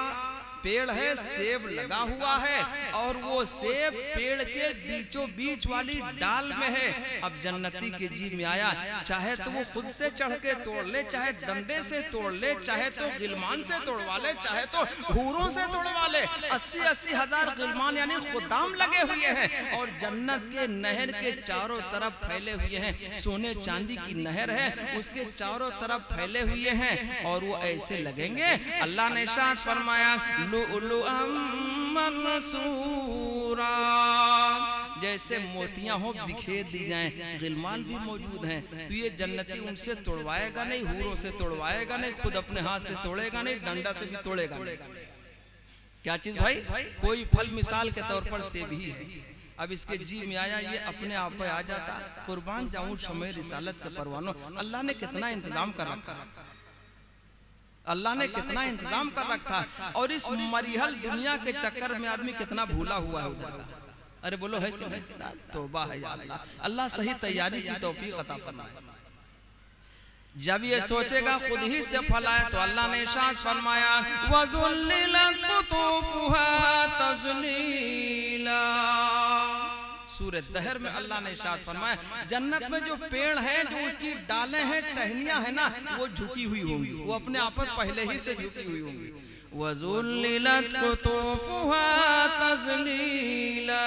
पेड़ है, सेब लगा हुआ है और वो सेब पेड़ के बीचों बीच वाली डाल में है। अब जन्नती के जी में आया, चाहे तो वो खुद से चढ़ के तोड़ ले, चाहे डंडे से तोड़ ले, चाहे तो गिलमान से तोड़वा ले, चाहे तो हूरों से तोड़वा ले। 80-80 हजार गिलमान यानी खुदाम लगे हुए हैं और जन्नत के नहर के चारों तरफ फैले हुए हैं। सोने चांदी की नहर है, उसके चारों तरफ फैले हुए हैं और वो ऐसे लगेंगे। अल्लाह ने इरशाद फरमाया लुअलुअम मनसूरा, जैसे मोतियां हो बिखेर दी जाएं। गिलमान भी मौजूद हैं, तो ये जन्नती उनसे तोड़वाएगा नहीं, हूरों से तोड़वाएगा नहीं, खुद अपने हाथ से तोड़ेगा नहीं, डंडा से भी तोड़ेगा नहीं। क्या चीज भाई? कोई फल मिसाल के तौर पर सेब ही है, अब इसके जी में आया, ये अपने आप पे आ जाता। कुर्बान जाऊं समय रिसालत के परवानों, अल्लाह ने कितना इंतजाम कर रखा, अल्लाह ने कितना इंतजाम कर रखा। और इस मरिहल दुनिया के चक्कर में आदमी कितना भूला हुआ है उधर का। अरे बोलो है कि नहीं? तौबा है या अल्लाह, अल्लाह सही तैयारी की तौफीक अता फरमाए। जब ये सोचेगा खुद ही से फलाए, तो अल्लाह ने इरशाद फरमाया वज़ुल्लिलत कुतूफुहा तज़लीला। सूरह दहर में अल्लाह ने इरशाद फरमाया, जन्नत में जो पेड़ है, जो उसकी डालें हैं, टहनियां है ना, वो झुकी हुई होंगी, वो अपने आप पर पहले ही से झुकी हुई होंगी। वज़ुल्लिलत कुतूफुहा तज़लीला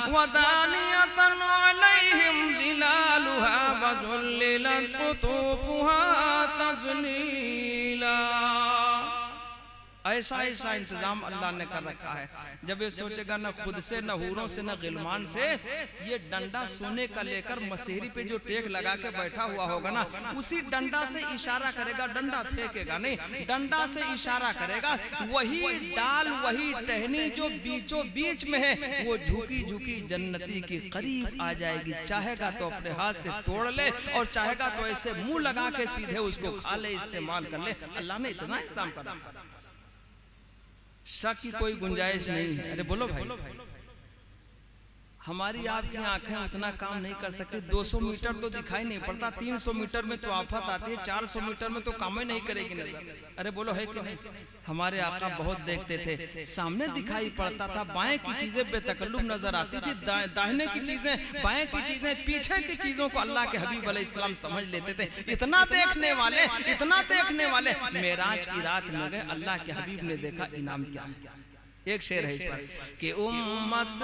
वदानियतन अलैहिम ज़िलालुहा वज़ुल्लिलत कुतूफुहा तज़लीला। ऐसा ऐसा इंतजाम अल्लाह ने कर रखा है। जब ये सोचेगा न खुद से, न हूरों से, न गिलमान से, ये डंडा सोने का लेकर मसेहरी पे जो टेक लगा के बैठा हुआ होगा ना, उसी डंडा से इशारा करेगा, डंडा फेंकेगा नहीं, डंडा से इशारा करेगा। वही डाल, वही टहनी जो बीचों बीच में है, वो झुकी झुकी जन्नती की करीब आ जाएगी। चाहेगा तो अपने हाथ से तोड़ ले, और चाहेगा तो ऐसे मुंह लगा के सीधे उसको खा ले, इस्तेमाल कर ले। अल्लाह ने इतना इंतजाम करा, शक की कोई गुंजाइश नहीं है। अरे बोलो भाई, हमारी आपकी आंखें उतना काम नहीं कर सकती। 200 मीटर तो दिखाई नहीं पड़ता, 300 मीटर में तो आफत आती है, 400 मीटर में तो काम ही नहीं करेगी नजर। अरे बोलो है कि नहीं? हमारे आका बहुत देखते थे, सामने दिखाई पड़ता था, बाएं की चीजें बेतकल्लुफ नजर आती थी, दाहिने की चीजें, बाएं की चीजें, पीछे की चीजों को अल्लाह के हबीब अलैहिस्सलाम समझ लेते थे। इतना देखने वाले, इतना देखने वाले, मेराज की रात में गए, अल्लाह के हबीब ने देखा, इनाम क्या है। एक शेर है इस पर कि उम्मत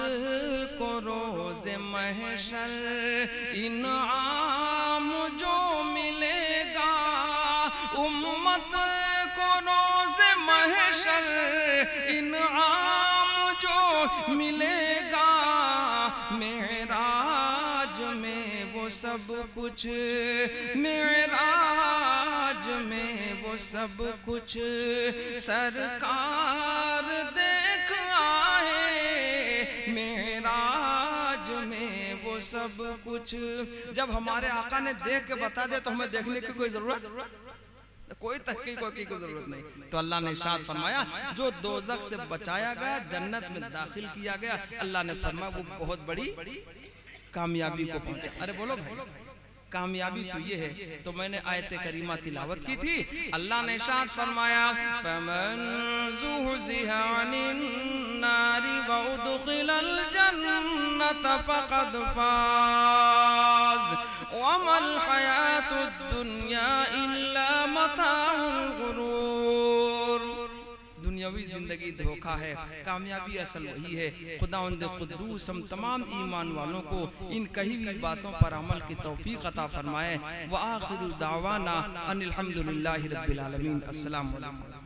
को रोज़े महशर इनाम जो मिलेगा, उम्मत को रोज़े महशर इनाम जो मिलेगा, मेराज में वो सब कुछ, मेराज में वो सब कुछ सरकार देख आए, मेराज में वो सब कुछ। जब हमारे आका ने देख के बता दिया तो हमें देखने की कोई जरूरत, कोई तहकीक की जरूरत नहीं। तो अल्लाह ने इरशाद फरमाया, जो दोज़ख से बचाया गया, जन्नत में दाखिल किया गया, अल्लाह ने फरमाया वो बहुत बड़ी कामयाबी को पहुंचा। अरे बोलो भाई, कामयाबी तो ये है। तो मैंने आयत करीमा तिलावत की थी, अल्लाह ने इरशाद फरमाया फमन ज़ुहज़िहा अनिन नारि व उदखिलल जन्नत फक़द फ़ाज़ वमल हयातुद दुनिया इल्ला मताउल गुरूर। दुनियावी जिंदगी धोखा है, कामयाबी असल वही है। खुदावंद कुद्दूस हम तमाम ईमान वालों को इन कही हुई बातों पर अमल की तौफीक अता फरमाए। व आखिरु दावाना अनिल हम्दुलिल्लाहि रब्बिल आलमीन। अस्सलामु अलैकुम।